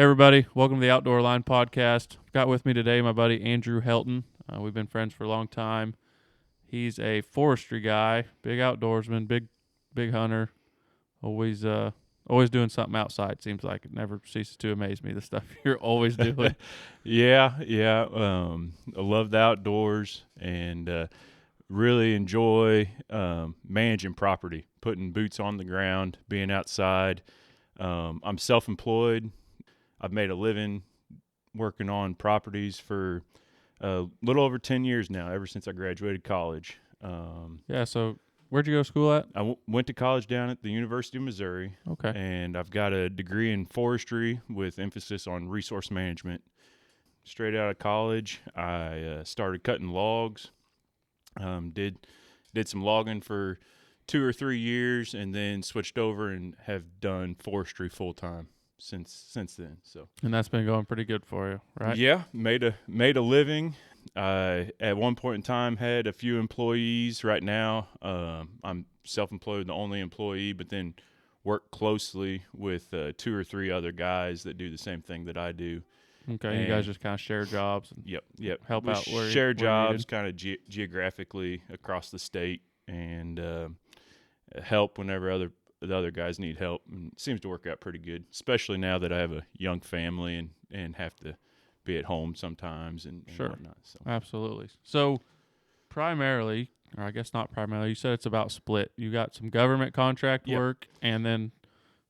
Hey everybody, welcome to the Outdoor Line Podcast. Got with me today my buddy Andrew Helton. We've been friends for a long time. He's a forestry guy, big outdoorsman, big hunter. Always doing something outside. Seems like it never ceases to amaze me, the stuff you're always doing. Yeah. I love the outdoors and really enjoy managing property, putting boots on the ground, being outside. I'm self-employed. I've made a living working on properties for a little over 10 years now, ever since I graduated college. Yeah, so where'd you go to school at? I went to college down at the University of Missouri, Okay. and I've got a degree in forestry with emphasis on resource management. Straight out of college, I started cutting logs. Did some logging for 2 or 3 years, and then switched over and have done forestry full time since then. So, And that's been going pretty good for you, right? yeah, made a living. At one point in time had a few employees. Right now, I'm self-employed, the only employee, but then work closely with 2 or 3 other guys that do the same thing that I do. Okay, you guys just kind of share jobs and Yep. help We out where share jobs needed. kind of geographically across the state, and help whenever the other guys need help. And it seems to work out pretty good, especially now that I have a young family and have to be at home sometimes and Sure. whatnot. So. Absolutely. So primarily, or I guess not primarily, you said it's about split. You got some government contract Yep. work and then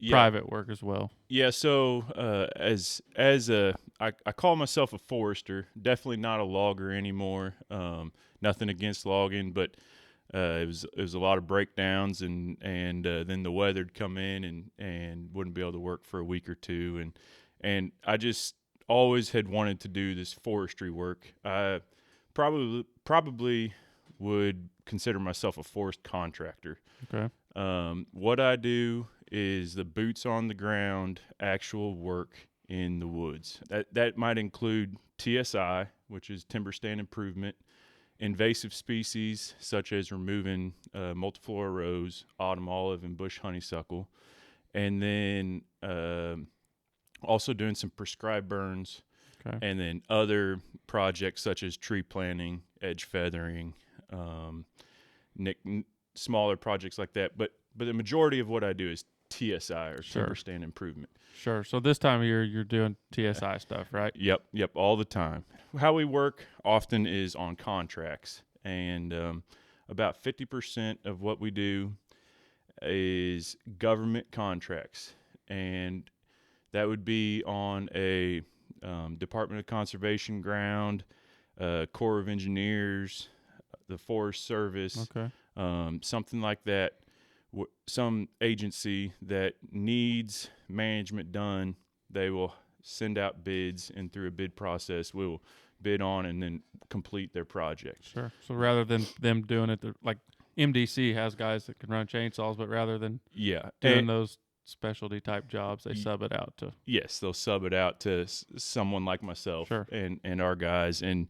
Yeah. private work as well. Yeah, so I call myself a forester, definitely not a logger anymore. Nothing against logging, but it was a lot of breakdowns, and then the weather'd come in and wouldn't be able to work for a week or two, and I just always had wanted to do this forestry work. I probably would consider myself a forest contractor. Okay. What I do is the boots on the ground, actual work in the woods. That might include TSI, which is timber stand improvement, invasive species such as removing multiflora rose, autumn olive, and bush honeysuckle, and then also doing some prescribed burns, Okay. and then other projects such as tree planting, edge feathering, smaller projects like that. But the majority of what I do is TSI, or Sure. timber stand improvement. Sure. So this time of year, you're doing TSI stuff, right? Yep, all the time. How we work often is on contracts, and about 50% of what we do is government contracts, and that would be on a Department of Conservation ground, Corps of Engineers, the Forest Service, Okay. something like that. Some agency that needs management done, they will send out bids, and through a bid process, we'll bid on and then complete their project. Sure. So rather than them doing it, like MDC has guys that can run chainsaws, but rather than doing those specialty type jobs, they sub it out to. Yes, they'll sub it out to someone like myself. Sure. and our guys, and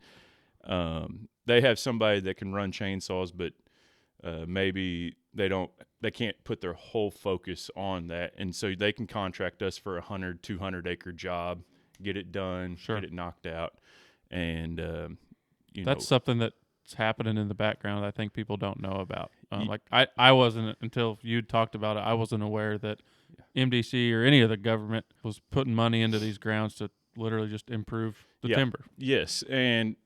they have somebody that can run chainsaws, but maybe they can't put their whole focus on that, and so they can contract us for 100-200 acre job, get it done, Sure. get it knocked out, and That's something that's happening in the background I think people don't know about. Like I wasn't, until you talked about it, I wasn't aware that MDC or any of the government was putting money into these grounds to literally just improve the timber. Yes, and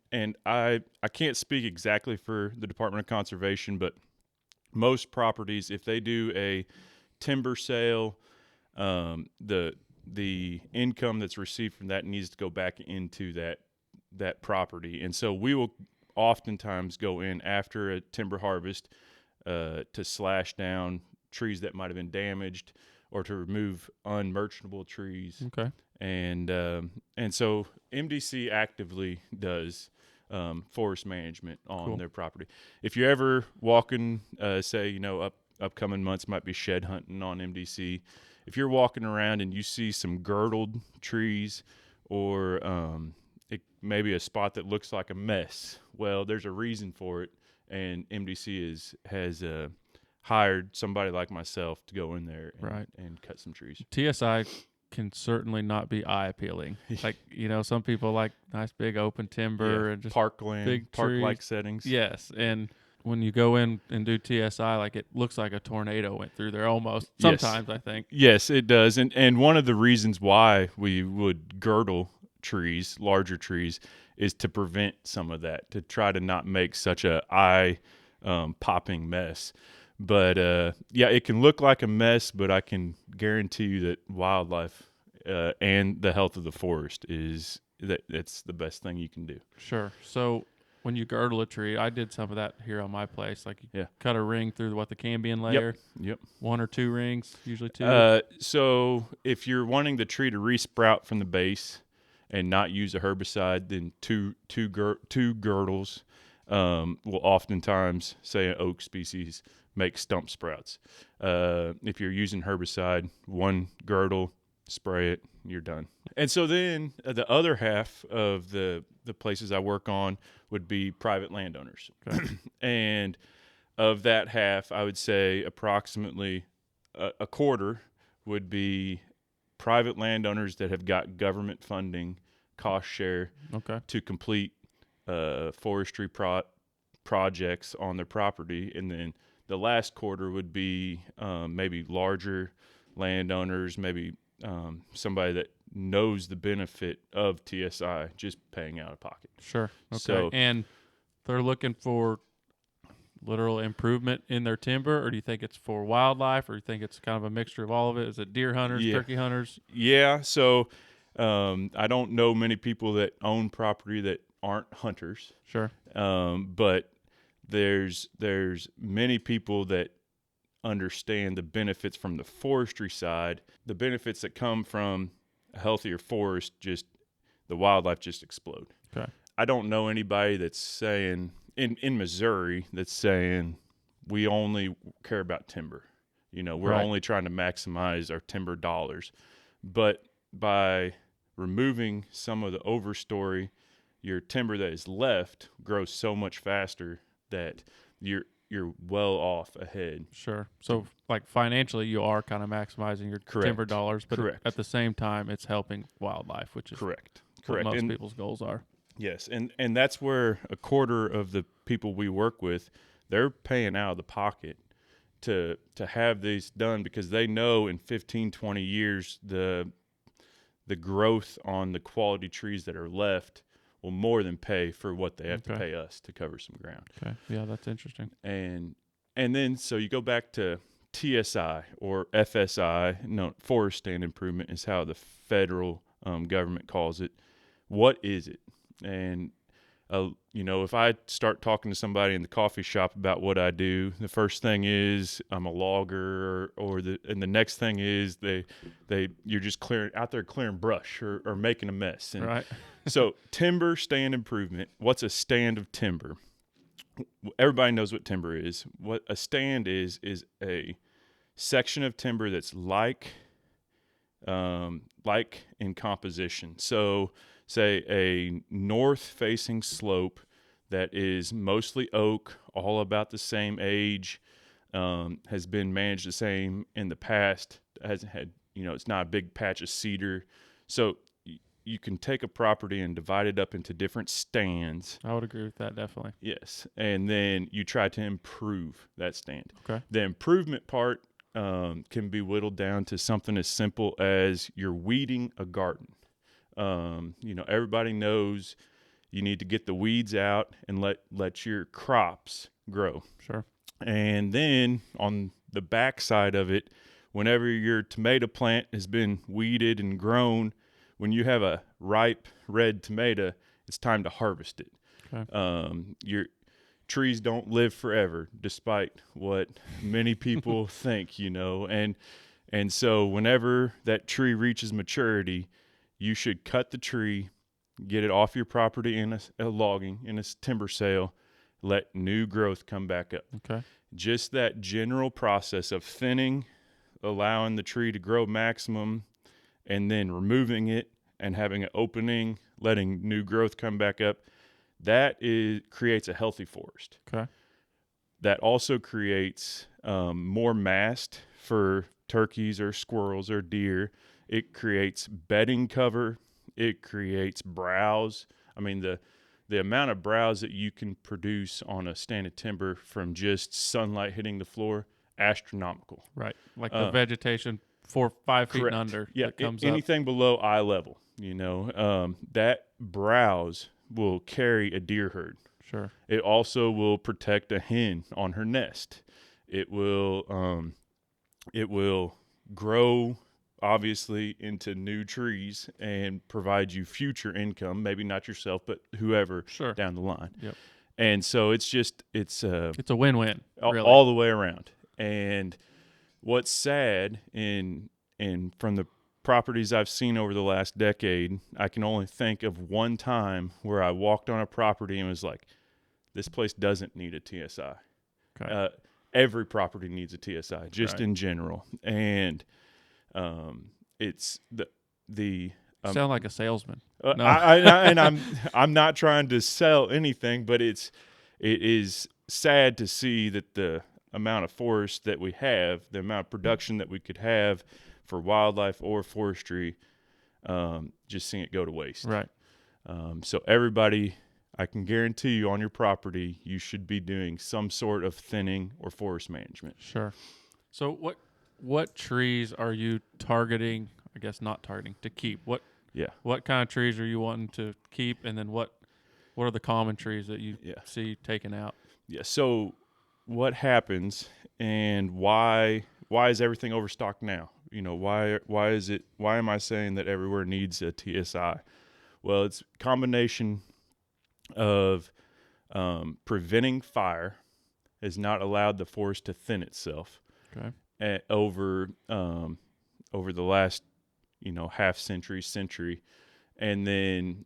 I can't speak exactly for the Department of Conservation, but most properties, if they do a timber sale, the income that's received from that needs to go back into that property, and so we will oftentimes go in after a timber harvest to slash down trees that might have been damaged, or to remove unmerchantable trees. Okay. And so MDC actively does forest management on their property. If you're ever walking, say, upcoming months might be shed hunting on MDC. If you're walking around and you see some girdled trees, or it maybe a spot that looks like a mess, well, there's a reason for it, and MDC has hired somebody like myself to go in there and cut some trees. TSI can certainly not be eye appealing. Like, some people like nice big open timber and just parkland, big park-like trees. settings. Yes, and when you go in and do TSI, like it looks like a tornado went through there almost. Sometimes I think. Yes, it does. And one of the reasons why we would girdle trees, larger trees, is to prevent some of that, to try to not make such a eye popping mess. But it can look like a mess, but I can guarantee you that wildlife and the health of the forest it's the best thing you can do. Sure. So when you girdle a tree, I did some of that here on my place. Like you cut a ring through the cambium layer. Yep. 1 or 2 rings, usually 2. So if you're wanting the tree to resprout from the base and not use a herbicide, then two girdles will oftentimes, say an oak species, make stump sprouts. If you're using herbicide, 1 girdle, spray it, you're done. And so then the other half of the places I work on would be private landowners. Okay. And of that half, I would say approximately a quarter would be private landowners that have got government funding, cost share, to complete forestry projects on their property. And then the last quarter would be maybe larger landowners, maybe somebody that knows the benefit of TSI just paying out of pocket. Sure. Okay. So, and they're looking for literal improvement in their timber, or do you think it's for wildlife, or do you think it's kind of a mixture of all of it? Is it deer hunters, turkey hunters? Yeah. So I don't know many people that own property that aren't hunters. Sure. But there's many people that understand the benefits from the forestry side, the benefits that come from a healthier forest, just the wildlife just explode. Okay. I don't know anybody that's saying in Missouri that's saying we only care about timber. We're only trying to maximize our timber dollars. But by removing some of the overstory, your timber that is left grows so much faster that you're well off ahead. Sure. So, like financially, you are kind of maximizing your timber dollars, but at the same time, it's helping wildlife, which is correct. What most people's goals are. Yes, and that's where a quarter of the people we work with, they're paying out of the pocket to have these done because they know in 15, 20 years the growth on the quality trees that are left will more than pay for what they have to pay us to cover some ground. Okay. Yeah, that's interesting. And then so you go back to TSI or FSI, forest stand improvement is how the federal government calls it. What is it? And if I start talking to somebody in the coffee shop about what I do, the first thing is I'm a logger, and the next thing is you're just clearing brush or making a mess. And right. So timber stand improvement. What's a stand of timber? Everybody knows what timber is. What a stand is a section of timber that's like in composition. So say a north-facing slope that is mostly oak, all about the same age, has been managed the same in the past, hasn't had, it's not a big patch of cedar. So you can take a property and divide it up into different stands. I would agree with that, definitely. Yes, and then you try to improve that stand. Okay. The improvement part can be whittled down to something as simple as you're weeding a garden. Everybody knows you need to get the weeds out and let your crops grow. Sure. And then on the back side of it, whenever your tomato plant has been weeded and grown, when you have a ripe red tomato, it's time to harvest it. Okay. Your trees don't live forever, despite what many people think, and so whenever that tree reaches maturity, you should cut the tree, get it off your property in a logging, in a timber sale, let new growth come back up. Okay. Just that general process of thinning, allowing the tree to grow maximum, and then removing it and having an opening, letting new growth come back up, creates a healthy forest. Okay. That also creates more mast for turkeys or squirrels or deer, It creates bedding cover. It creates browse. I mean, the amount of browse that you can produce on a stand of timber from just sunlight hitting the floor, astronomical. Right. Like the vegetation 4 or 5 feet Correct. and under Yeah, that comes anything below eye level, that browse will carry a deer herd. Sure. It also will protect a hen on her nest. It will grow obviously into new trees and provide you future income. Maybe not yourself, but whoever down the line. Yep. And so it's a win-win, really. all the way around. And what's sad in from the properties I've seen over the last decade, I can only think of one time where I walked on a property and was like, this place doesn't need a TSI. Okay. Every property needs a TSI, just in general. And it's the sound like a salesman. No. I'm not trying to sell anything, but it is sad to see that the amount of forest that we have, the amount of production that we could have for wildlife or forestry, just seeing it go to waste. Right. So everybody, I can guarantee you on your property, you should be doing some sort of thinning or forest management. Sure. So what trees are you targeting? I guess not targeting, to keep. What kind of trees are you wanting to keep, and then what are the common trees that you see taken out? Yeah. So what happens, and why is everything overstocked now? Why am I saying that everywhere needs a TSI? Well, it's a combination of preventing fire has not allowed the forest to thin itself. Okay. Over the last half century, and then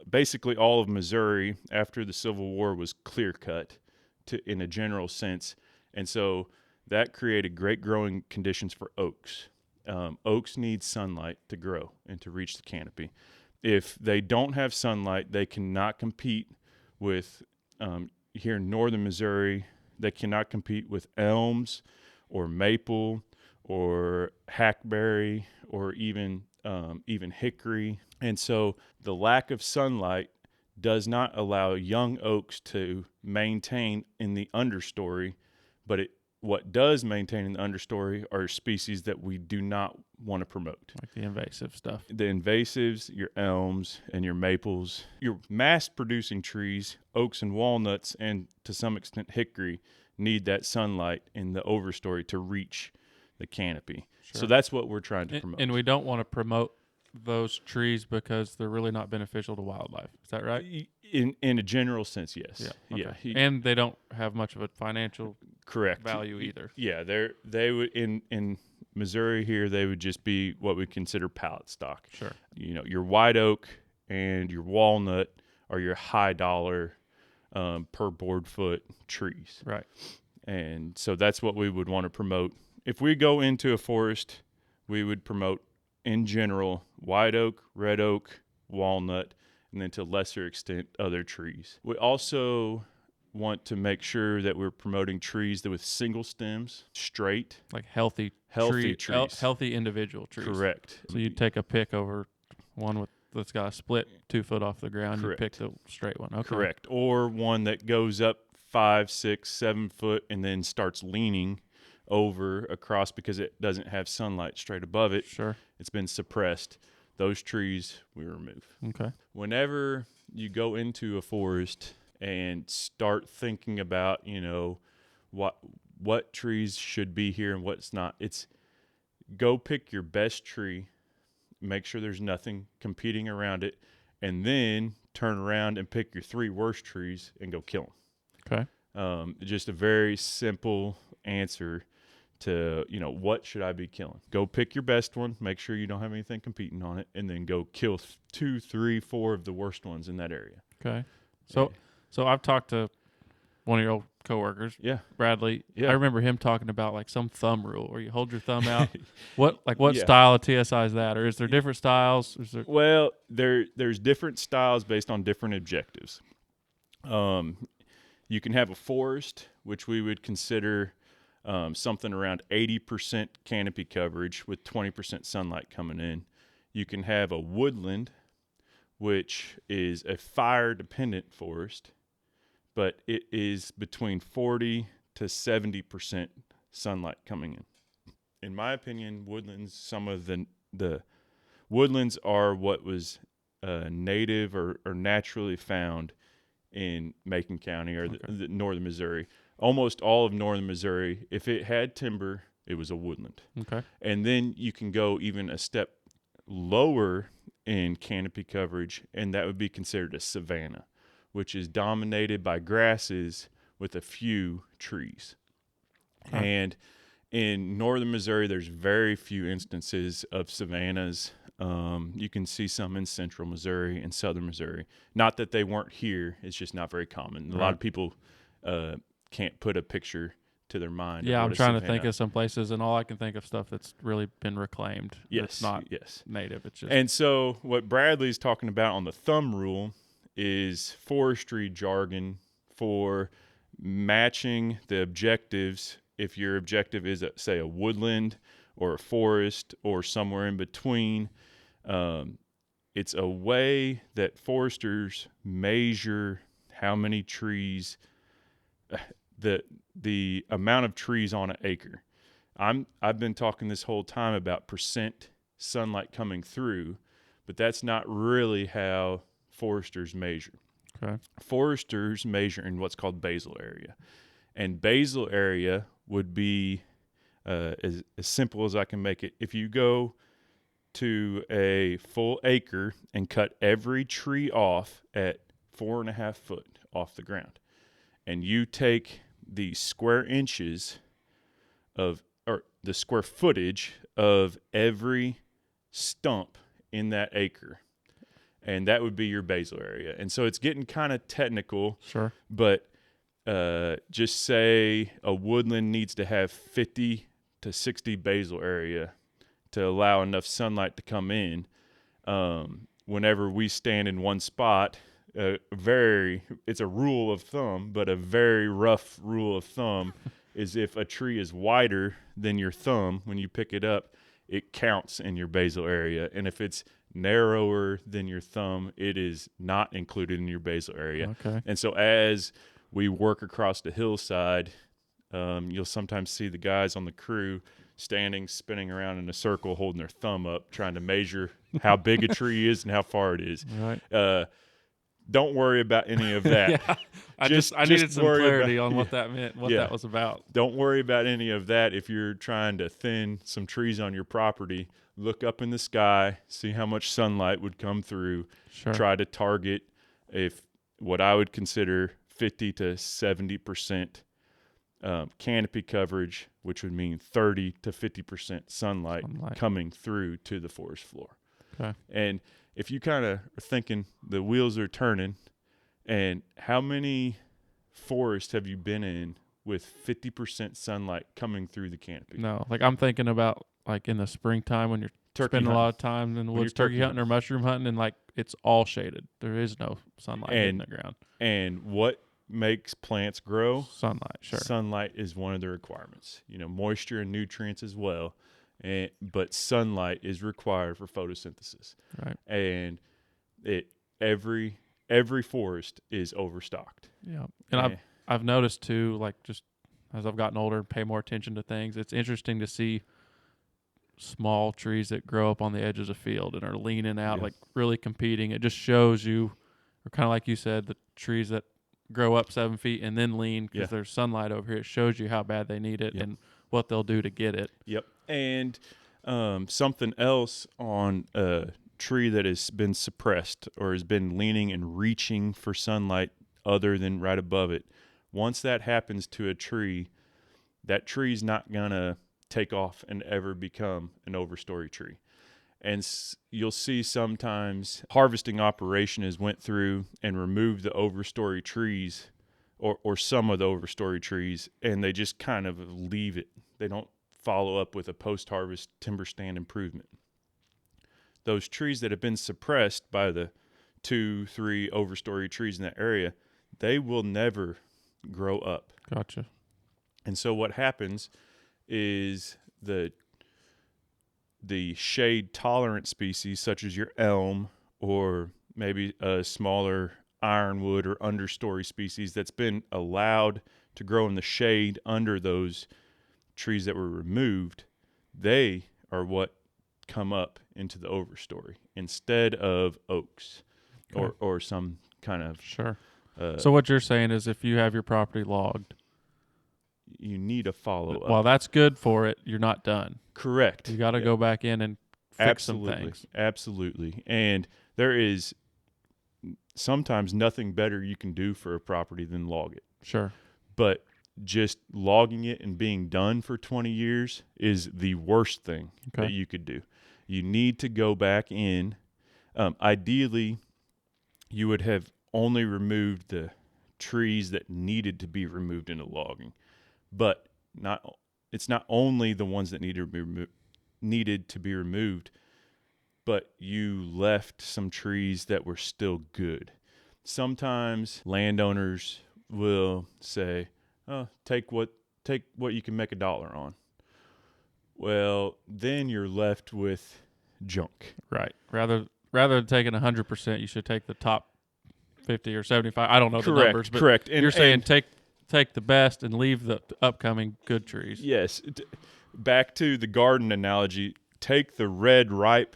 basically all of Missouri after the Civil War was clear cut in a general sense, and so that created great growing conditions for oaks. Oaks need sunlight to grow and to reach the canopy. If they don't have sunlight, they cannot compete with here in northern Missouri. They cannot compete with elms or maple or hackberry or even hickory. And so the lack of sunlight does not allow young oaks to maintain in the understory, but what does maintain in the understory are species that we do not want to promote. Like the invasive stuff. The invasives, your elms and your maples, your mass-producing trees, oaks and walnuts, and to some extent hickory, need that sunlight in the overstory to reach the canopy. Sure. So that's what we're trying to promote. And we don't want to promote those trees because they're really not beneficial to wildlife. Is that right? In a general sense, yes. Yeah. Okay. Yeah. And they don't have much of a financial correct value either. Yeah, they would in Missouri here, they would just be what we consider pallet stock. Sure. Your white oak and your walnut are your high dollar per board foot trees. Right. And so that's what we would want to promote. If we go into a forest, we would promote in general white oak, red oak, walnut, and then to a lesser extent other trees. We also want to make sure that we're promoting trees that with single stems, straight, like healthy trees, healthy individual trees. Correct. So you take a pick over one that's got a split 2 foot off the ground. Correct. You pick the straight one. Okay. Correct. Or one that goes up 5, 6, 7 foot and then starts leaning over across because it doesn't have sunlight straight above it. Sure. It's been suppressed. Those trees we remove. Okay. Whenever you go into a forest and start thinking about, what trees should be here and what's not, it's go pick your best tree, make sure there's nothing competing around it, and then turn around and pick your 3 worst trees and go kill them. Okay. Just a very simple answer to, what should I be killing? Go pick your best one, make sure you don't have anything competing on it, and then go kill 2, 3, 4 of the worst ones in that area. Okay. So I've talked to one of your old coworkers, Bradley. Yeah. I remember him talking about like some thumb rule where you hold your thumb out. What style of TSI is that? Or is there different styles? Well, there's different styles based on different objectives. You can have a forest, which we would consider something around 80% canopy coverage with 20% sunlight coming in. You can have a woodland, which is a fire-dependent forest, but it is between 40 to 70% sunlight coming in. In my opinion, woodlands, some of the woodlands are what was native or naturally found in Macon County or the northern Missouri. Almost all of northern Missouri, if it had timber, it was a woodland. Okay. And then you can go even a step lower in canopy coverage, and that would be considered a savanna, which is dominated by grasses with a few trees. Okay. And in northern Missouri, there's very few instances of savannas. You can see some in central Missouri and southern Missouri. Not that they weren't here, it's just not very common. A lot of people can't put a picture to their mind. Yeah, I'm trying to think of some places, and all I can think of stuff that's really been reclaimed. Yes, it's not yes. native. It's just And so what Bradley's talking about on the thumb rule is forestry jargon for matching the objectives. If your objective is, say, a woodland or a forest or somewhere in between, it's a way that foresters measure how many trees, the amount of trees on an acre. I've been talking this whole time about percent sunlight coming through, but that's not really how foresters measure. okay. Foresters measure in what's called basal area. And basal area would be as simple as I can make it. If you go to a full acre and cut every tree off at 4.5 foot off the ground, and you take the square inches of, or the square footage of every stump in that acre, and that would be your basal area. And so it's getting kind of technical, Sure. but just say a woodland needs to have 50 to 60 basal area to allow enough sunlight to come in. Whenever we stand in one spot, it's a rule of thumb, but a very rough rule of thumb is if a tree is wider than your thumb, when you pick it up, it counts in your basal area. And if it's narrower than your thumb, it is not included in your basal area. Okay. And so as we work across the hillside, you'll sometimes see the guys on the crew standing, spinning around in a circle, holding their thumb up, trying to measure how big a tree is and how far it is. Right. Don't worry about any of that. Yeah. I needed some clarity on what that meant, what Yeah. that was about. Don't worry about any of that. If you're trying to thin some trees on your property, look up in the sky, see how much sunlight would come through. Sure. Try to target what I would consider 50 to 70% canopy coverage, which would mean 30 to 50% sunlight coming through to the forest floor. Okay. And if you kind of are thinking the wheels are turning, and how many forests have you been in with 50% sunlight coming through the canopy? No, like I'm thinking about like in the springtime when you're spending a lot of time in the woods turkey hunting or mushroom hunting, and like it's all shaded. There is no sunlight hitting the ground. And what makes plants grow? Sunlight, sure. Sunlight is one of the requirements. Moisture and nutrients as well. But sunlight is required for photosynthesis. Right. And every forest is overstocked. Yeah. And I've noticed too, like just as I've gotten older and pay more attention to things, it's interesting to see small trees that grow up on the edges of field and are leaning out, like really competing. It just shows you, or kind of like you said, the trees that grow up 7 feet and then lean because there's sunlight over here. It shows you how bad they need it and what they'll do to get it. Yep. And something else on a tree that has been suppressed or has been leaning and reaching for sunlight other than right above it, once that happens to a tree, that tree's not going to take off and ever become an overstory tree. And you'll see sometimes harvesting operation has went through and removed the overstory trees or some of the overstory trees, and they just kind of leave it. They don't follow up with a post-harvest timber stand improvement. Those trees that have been suppressed by the 2-3 overstory trees in that area, they will never grow up. Gotcha. And so what happens is the shade tolerant species, such as your elm or maybe a smaller ironwood or understory species that's been allowed to grow in the shade under those trees that were removed, they are what come up into the overstory instead of oaks or some kind of Sure. So what you're saying is if you have your property logged, you need a follow-up. while that's good for it, you're not done. Correct. You got to go back in and fix some Absolutely. things. Absolutely. And there is sometimes nothing better you can do for a property than log it. Sure. But just logging it and being done for 20 years is the worst thing that you could do. You need to go back in. Ideally, you would have only removed the trees that needed to be removed into logging. But it's not only the ones that needed to be removed, but you left some trees that were still good. Sometimes landowners will say, "Oh, take what you can make $1 on." Well, then you're left with junk. Right. Rather than taking 100%, you should take the top 50 or 75. I don't know the numbers, but correct. You're saying take the best and leave the upcoming good trees. Yes. Back to the garden analogy, take the red ripe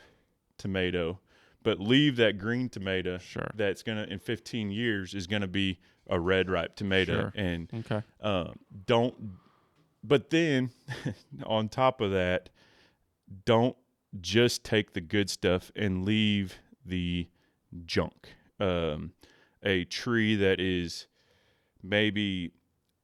tomato, but leave that green tomato that's going to, in 15 years, is going to be a red ripe tomato. Sure. And don't. But then on top of that, don't just take the good stuff and leave the junk. A tree that is maybe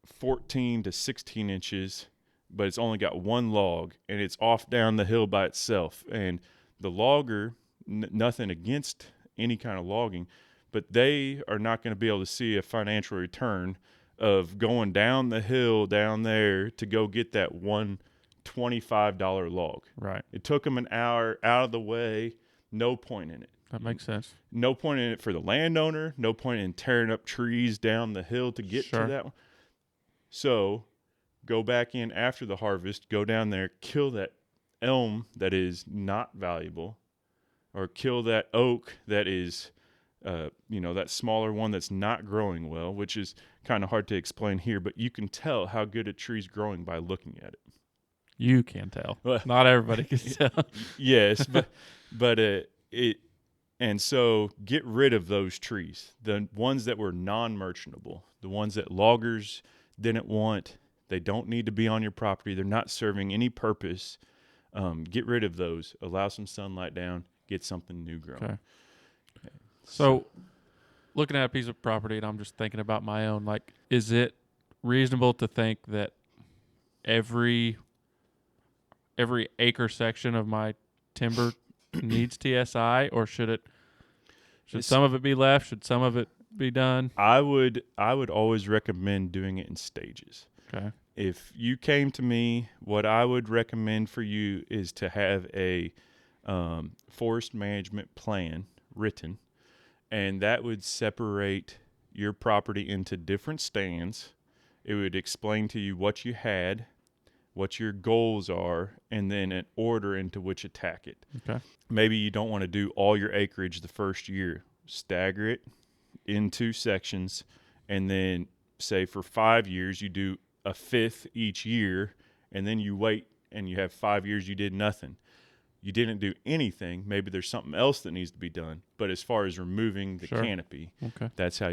14 to 16 inches, but it's only got one log and it's off down the hill by itself. And the logger, nothing against any kind of logging, but they are not going to be able to see a financial return of going down the hill down there to go get that one $25 log. Right. It took them an hour out of the way. No point in it. That makes sense. No point in it for the landowner. No point in tearing up trees down the hill to get to that one. So go back in after the harvest, go down there, kill that elm that is not valuable, or kill that oak that is, that smaller one that's not growing well, which is kind of hard to explain here, but you can tell how good a tree's growing by looking at it. You can tell. Well, not everybody can tell. Yes, but and so get rid of those trees, the ones that were non-merchantable, the ones that loggers didn't want. They don't need to be on your property. They're not serving any purpose. Get rid of those. Allow some sunlight down. Get something new growing. Okay. So looking at a piece of property, and I'm just thinking about my own, like, is it reasonable to think that every acre section of my timber needs TSI, or should some of it be left? Should some of it be done? I would always recommend doing it in stages. Okay. If you came to me, what I would recommend for you is to have a forest management plan written, and that would separate your property into different stands. It would explain to you what you had, what your goals are, and then an order into which attack it. Okay. Maybe you don't want to do all your acreage the first year. Stagger it into sections, and then say for 5 years you do a fifth each year, and then you wait and you have 5 years you did nothing. You didn't do anything. Maybe there's something else that needs to be done. But as far as removing the canopy, that's how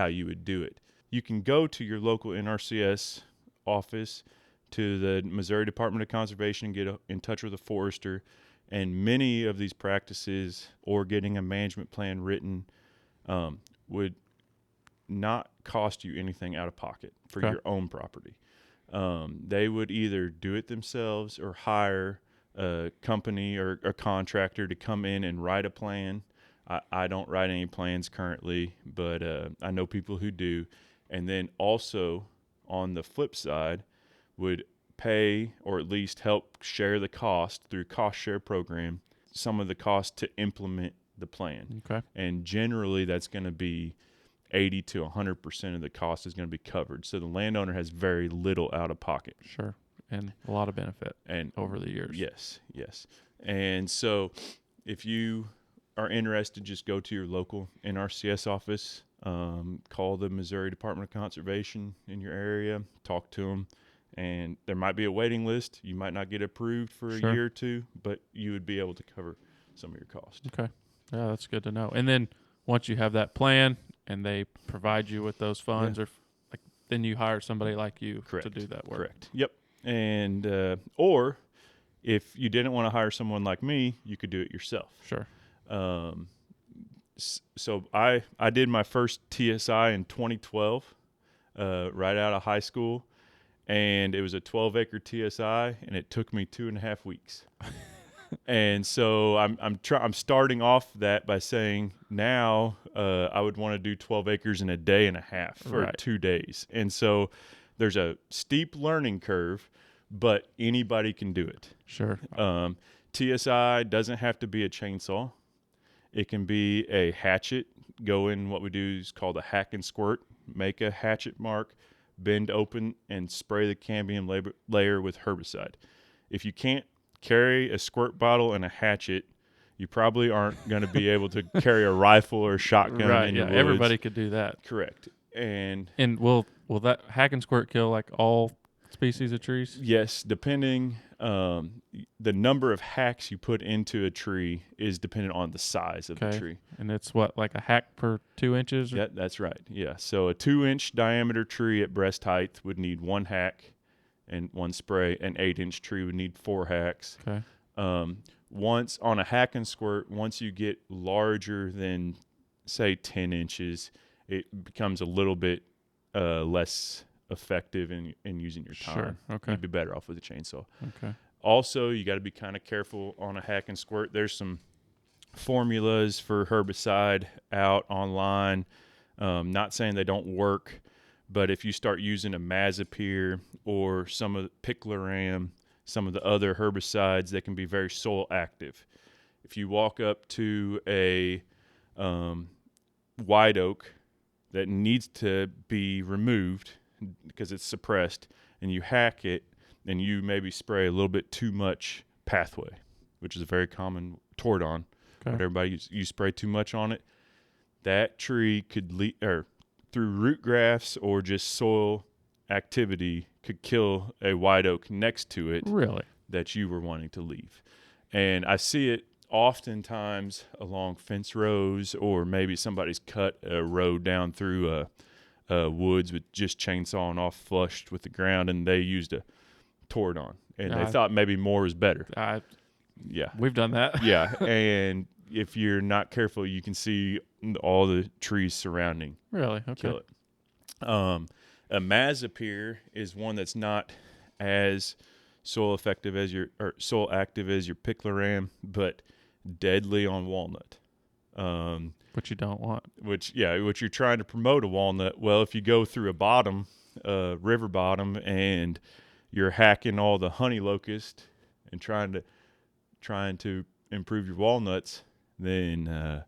you would do it. You can go to your local NRCS office, to the Missouri Department of Conservation, and get in touch with a forester. And many of these practices, or getting a management plan written, would not cost you anything out of pocket for your own property. They would either do it themselves or hire a company or a contractor to come in and write a plan. I don't write any plans currently, but I know people who do. And then also on the flip side, would pay or at least help share the cost through cost share program, some of the cost to implement the plan. Okay. And generally that's going to be 80 to 100% of the cost is going to be covered. So the landowner has very little out of pocket. Sure. And a lot of benefit And over the years. Yes. And so if you are interested, just go to your local NRCS office, call the Missouri Department of Conservation in your area, talk to them, and there might be a waiting list. You might not get approved for a year or two, but you would be able to cover some of your costs. Okay. Yeah, that's good to know. And then once you have that plan and they provide you with those funds, or then you hire somebody like you to do that work. Correct. Yep. And or if you didn't want to hire someone like me, you could do it yourself. Sure. So I did my first TSI in 2012, right out of high school, and it was a 12-acre TSI, and it took me 2.5 weeks. And so I'm starting off that by saying now I would want to do 12 acres in a day and a half or 2 days. And so there's a steep learning curve, but anybody can do it. Sure. TSI doesn't have to be a chainsaw. It can be a hatchet. Go in, what we do is called a hack and squirt. Make a hatchet mark, bend open, and spray the cambium layer with herbicide. If you can't carry a squirt bottle and a hatchet, you probably aren't going to be able to carry a rifle or a shotgun in your woods. Everybody could do that. Correct. And will that hack and squirt kill like all species of trees? Yes, depending the number of hacks you put into a tree is dependent on the size of the tree. And it's what, like a hack per 2 inches? Yeah, that's right. Yeah. So a 2-inch diameter tree at breast height would need 1 hack and 1 spray. An 8-inch tree would need 4 hacks. Okay. Once on a hack and squirt, once you get larger than say 10 inches, it becomes a little bit less effective in using your time. Sure. Okay. You'd be better off with a chainsaw. Okay. Also, you got to be kind of careful on a hack and squirt. There's some formulas for herbicide out online. Not saying they don't work, but if you start using a Mazapir or some of the Picloram, some of the other herbicides that can be very soil active. If you walk up to a white oak that needs to be removed because it's suppressed, and you hack it, and you maybe spray a little bit too much pathway, which is a very common tordon. But everybody, you spray too much on it, that tree could through root grafts or just soil activity could kill a white oak next to it. Really? That you were wanting to leave. And I see it oftentimes along fence rows, or maybe somebody's cut a road down through woods with just chainsawing off flushed with the ground, and they used a tordon, and they thought maybe more was better. Yeah. We've done that. Yeah. And if you're not careful, you can see all the trees surrounding. Really? Okay. Kill it. A Mazapir is one that's not as soil active as your Picloram, but deadly on walnut. Which you don't want. Which you're trying to promote a walnut. Well, if you go through a river bottom, and you're hacking all the honey locust and trying to improve your walnuts, then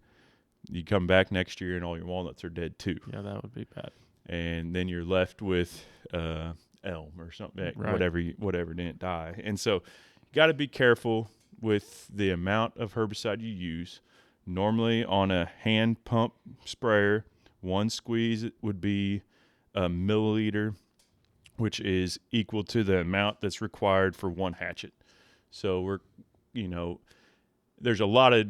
you come back next year and all your walnuts are dead too. Yeah, that would be bad. And then you're left with elm or something, whatever didn't die. And so you got to be careful with the amount of herbicide you use. Normally on a hand pump sprayer, 1 squeeze would be a milliliter, which is equal to the amount that's required for 1 hatchet. So there's a lot of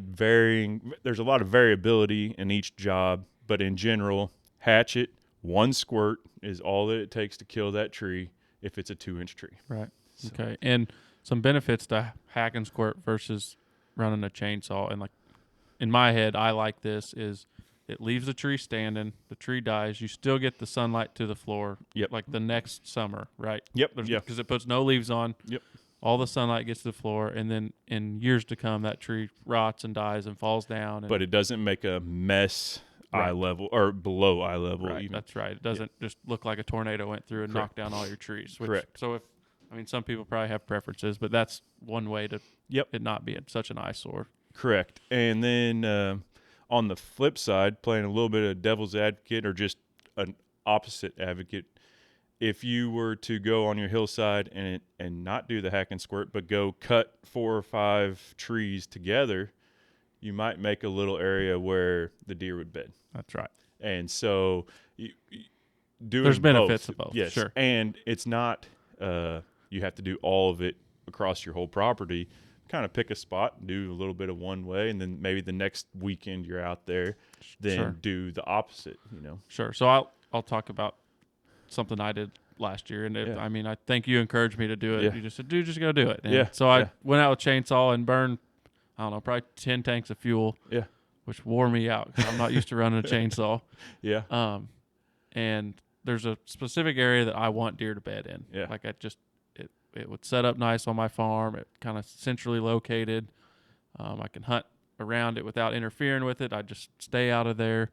variability in each job, but in general, hatchet, 1 squirt is all that it takes to kill that tree if it's a 2-inch tree. Right. So. Okay. And some benefits to hack and squirt versus running a chainsaw. And like in my head, I like this is it leaves the tree standing, the tree dies, you still get the sunlight to the floor. Yep. Like the next summer, right? Yep. Because it puts no leaves on. Yep. All the sunlight gets to the floor, and then in years to come, that tree rots and dies and falls down. But it doesn't make a mess eye level or below eye level. Right, even. That's right. It doesn't just look like a tornado went through and knocked down all your trees. Correct. So some people probably have preferences, but that's one way to it not be such an eyesore. Correct. And then On the flip side, playing a little bit of devil's advocate or just an opposite advocate, if you were to go on your hillside and not do the hack and squirt, but go cut 4 or 5 trees together, you might make a little area where the deer would bed. That's right. And so doing there's benefits both, of both. yes. Sure. And it's not you have to do all of it across your whole property. Kind of pick a spot and do a little bit of one way, and then maybe the next weekend you're out there, then do the opposite. Sure. So I'll talk about something I did last year, and I mean, I think you encouraged me to do it. Yeah. You just said, dude, just go do it. And so I went out with a chainsaw and burned, I don't know, probably 10 tanks of fuel. Yeah. Which wore me out because I'm not used to running a chainsaw. Yeah. And there's a specific area that I want deer to bed in. Yeah. Like it would set up nice on my farm. It kind of centrally located. I can hunt around it without interfering with it. I just stay out of there.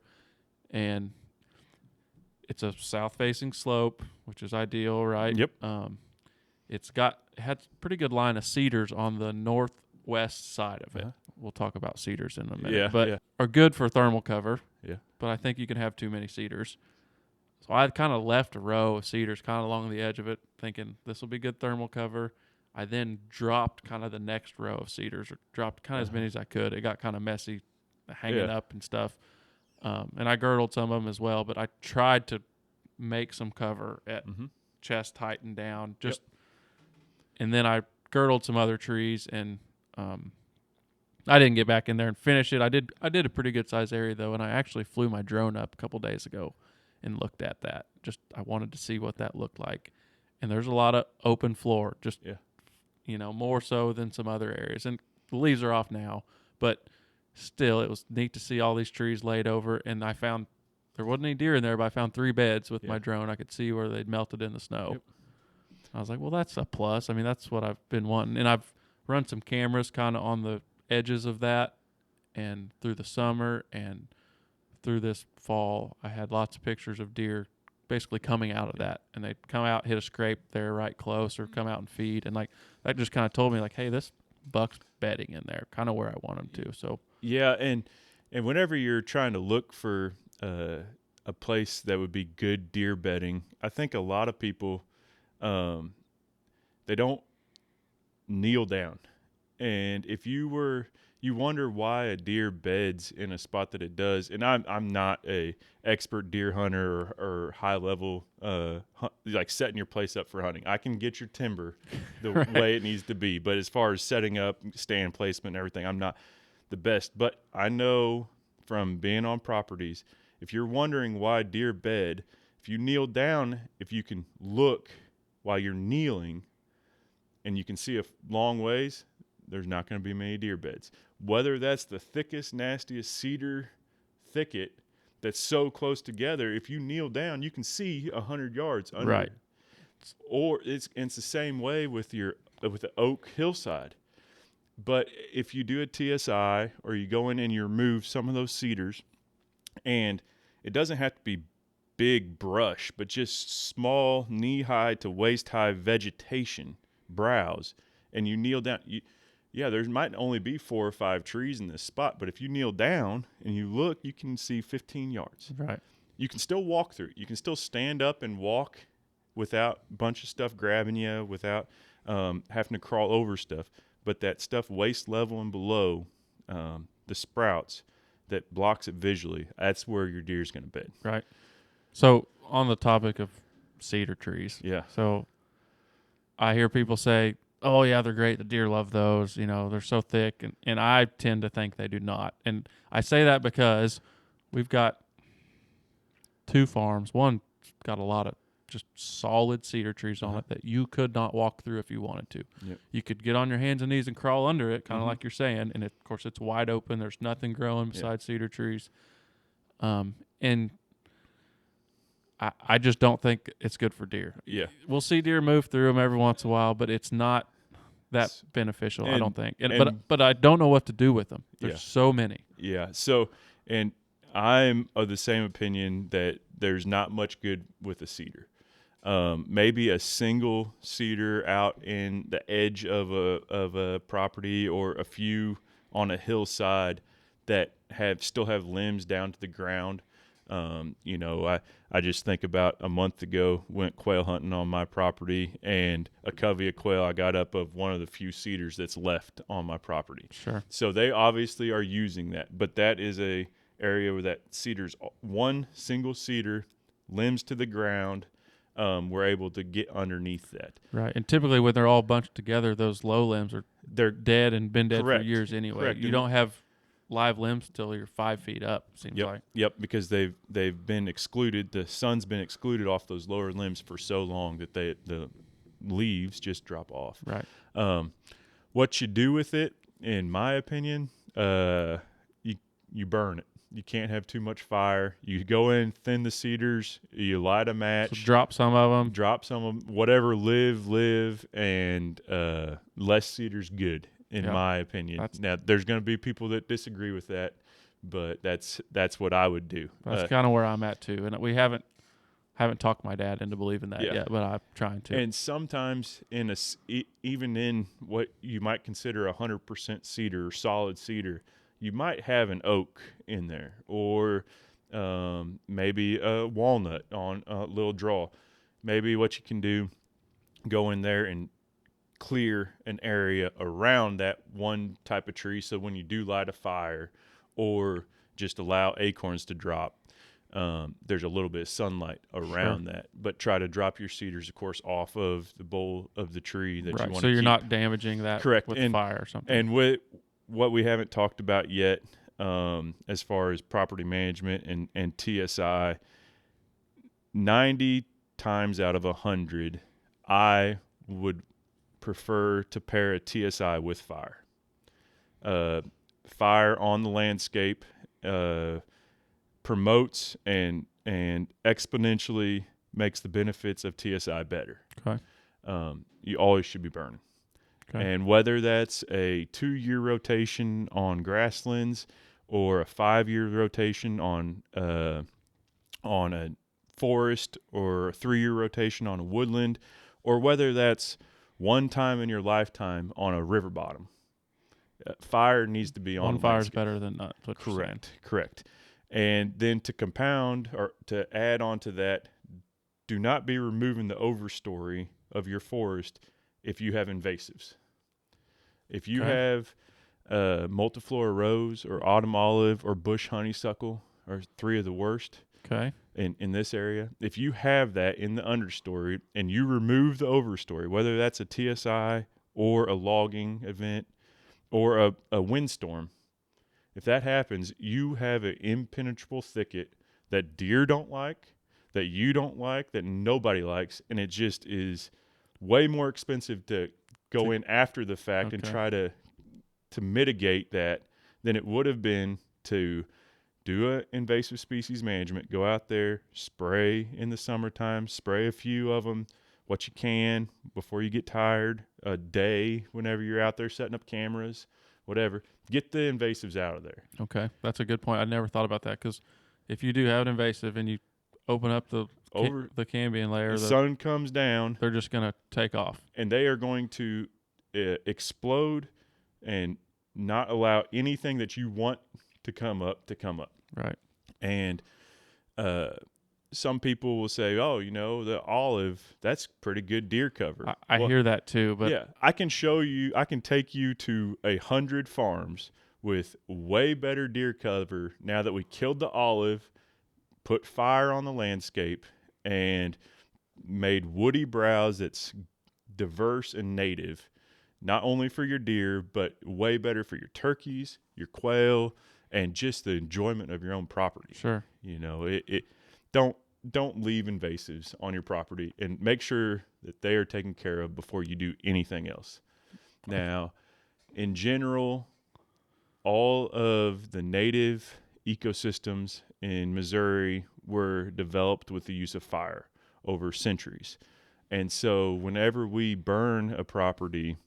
And it's a south-facing slope, which is ideal, right? Yep. It had a pretty good line of cedars on the northwest side of it. We'll talk about cedars in a minute. But are good for thermal cover. Yeah. But I think you can have too many cedars. So I kind of left a row of cedars kind of along the edge of it, thinking this will be good thermal cover. I then dropped kind of the next row of cedars, or dropped kind of as many as I could. It got kind of messy, hanging up and stuff. And I girdled some of them as well, but I tried to make some cover at chest height and down. And then I girdled some other trees, and I didn't get back in there and finish it. I did a pretty good size area though, and I actually flew my drone up a couple days ago and looked at that. I wanted to see what that looked like. And there's a lot of open floor, more so than some other areas. And the leaves are off now, but still, it was neat to see all these trees laid over. And I found there wasn't any deer in there, but I found 3 beds with my drone. I could see where they'd melted in the snow. Yep. I was like, well, that's a plus. I mean, that's what I've been wanting. And I've run some cameras kind of on the edges of that, and through the summer and through this fall, I had lots of pictures of deer basically coming out of that, and they'd come out, hit a scrape there right close, or come out and feed. And like that just kind of told me like, hey, this buck's bedding in there, kind of where I want him to. So and whenever you're trying to look for a place that would be good deer bedding, I think a lot of people they don't kneel down. And if you wonder why a deer beds in a spot that it does. And I'm not a expert deer hunter or high level like setting your place up for hunting. I can get your timber the way it needs to be, but as far as setting up stand placement and everything, I'm not the best. But I know from being on properties, if you're wondering why deer bed, if you kneel down, if you can look while you're kneeling and you can see a long ways, there's not going to be many deer beds. Whether that's the thickest, nastiest cedar thicket that's so close together, if you kneel down, you can see 100 yards under. Right. Or it's the same way with the oak hillside. But if you do a TSI or you go in and you remove some of those cedars, and it doesn't have to be big brush, but just small knee-high to waist-high vegetation, browse, and you kneel down, there might only be 4 or 5 trees in this spot, but if you kneel down and you look, you can see 15 yards. Right. You can still walk through. You can still stand up and walk without a bunch of stuff grabbing you, without having to crawl over stuff. But that stuff waist level and below, the sprouts that blocks it visually, that's where your deer's going to bed. Right. So on the topic of cedar trees. Yeah. So I hear people say, oh, yeah, they're great. The deer love those. They're so thick. And I tend to think they do not. And I say that because we've got 2 farms. One got a lot of just solid cedar trees on it that you could not walk through if you wanted to. Yep. You could get on your hands and knees and crawl under it, kind of like you're saying. And, of course, it's wide open. There's nothing growing besides cedar trees. And I just don't think it's good for deer. Yeah. We'll see deer move through them every once in a while, but it's not that beneficial, I don't think. But I don't know what to do with them. There's so many. Yeah. So, and I'm of the same opinion that there's not much good with a cedar. Maybe a single cedar out in the edge of a property, or a few on a hillside that still have limbs down to the ground. You know, I just think about a month ago, went quail hunting on my property, and a covey of quail I got up of one of the few cedars that's left on my property. Sure. So they obviously are using that, but that is a area where that cedar's one single cedar, limbs to the ground. We're able to get underneath that. Right. And typically when they're all bunched together, those low limbs they're dead and been dead correct, for years anyway. correct. You don't have live limbs until you're 5 feet up, seems like. Yep, because they've been excluded. The sun's been excluded off those lower limbs for so long that the leaves just drop off. Right. What you do with it, in my opinion, you burn it. You can't have too much fire. You go in, thin the cedars, you light a match. So drop some of them. Whatever live, and less cedar's good, in my opinion. Now, there's going to be people that disagree with that, but that's what I would do. That's kind of where I'm at too, and we haven't talked my dad into believing that yet, but I'm trying to. And sometimes even in what you might consider 100% cedar or solid cedar, you might have an oak in there, or maybe a walnut on a little draw. Maybe what you can do, go in there and clear an area around that one type of tree, so when you do light a fire or just allow acorns to drop, there's a little bit of sunlight around that. But try to drop your cedars, of course, off of the bowl of the tree that you want to keep. So you're not damaging that correct. with fire or something. And what we haven't talked about yet, as far as property management and TSI, 90 times out of 100, I would prefer to pair a TSI with fire. Fire on the landscape promotes and exponentially makes the benefits of TSI better. Okay. You always should be burning. Okay. And whether that's a 2-year rotation on grasslands or a 5-year rotation on a forest, or a 3-year rotation on a woodland, or whether that's one time in your lifetime on a river bottom, fire needs to be on. One fire is better than none. Correct. And then to compound or to add on to that, do not be removing the overstory of your forest if you have invasives. If you have multiflora rose or autumn olive or bush honeysuckle, are 3 of the worst in this area. If you have that in the understory and you remove the overstory, whether that's a TSI or a logging event or a windstorm, if that happens, you have an impenetrable thicket that deer don't like, that you don't like, that nobody likes, and it just is way more expensive to go in after the fact and try to mitigate that than it would have been to do an invasive species management, go out there, spray in the summertime, spray a few of them, what you can before you get tired, a day whenever you're out there setting up cameras, whatever. Get the invasives out of there. Okay, that's a good point. I never thought about that, because if you do have an invasive and you open up the cambium layer, the sun comes down, they're just going to take off. And they are going to explode and not allow anything that you want to come up. Right. And some people will say, oh, the olive, that's pretty good deer cover. I hear that too. But yeah, I can take you to 100 farms with way better deer cover now that we killed the olive, put fire on the landscape, and made woody browse that's diverse and native, not only for your deer, but way better for your turkeys, your quail, and just the enjoyment of your own property. Sure. Don't leave invasives on your property, and make sure that they are taken care of before you do anything else. Now, in general, all of the native ecosystems in Missouri were developed with the use of fire over centuries. And so whenever we burn a property,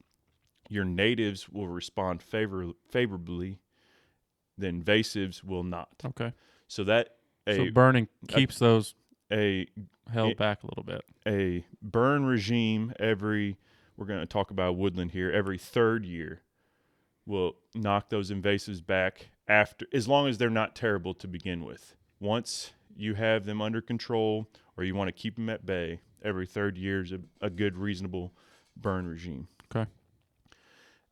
your natives will respond favorably, the invasives will not. Okay. So burning keeps those held back a little bit. A burn regime we're going to talk about woodland here, every 3rd year will knock those invasives back as long as they're not terrible to begin with. Once you have them under control or you want to keep them at bay, every third year is a good, reasonable burn regime. Okay.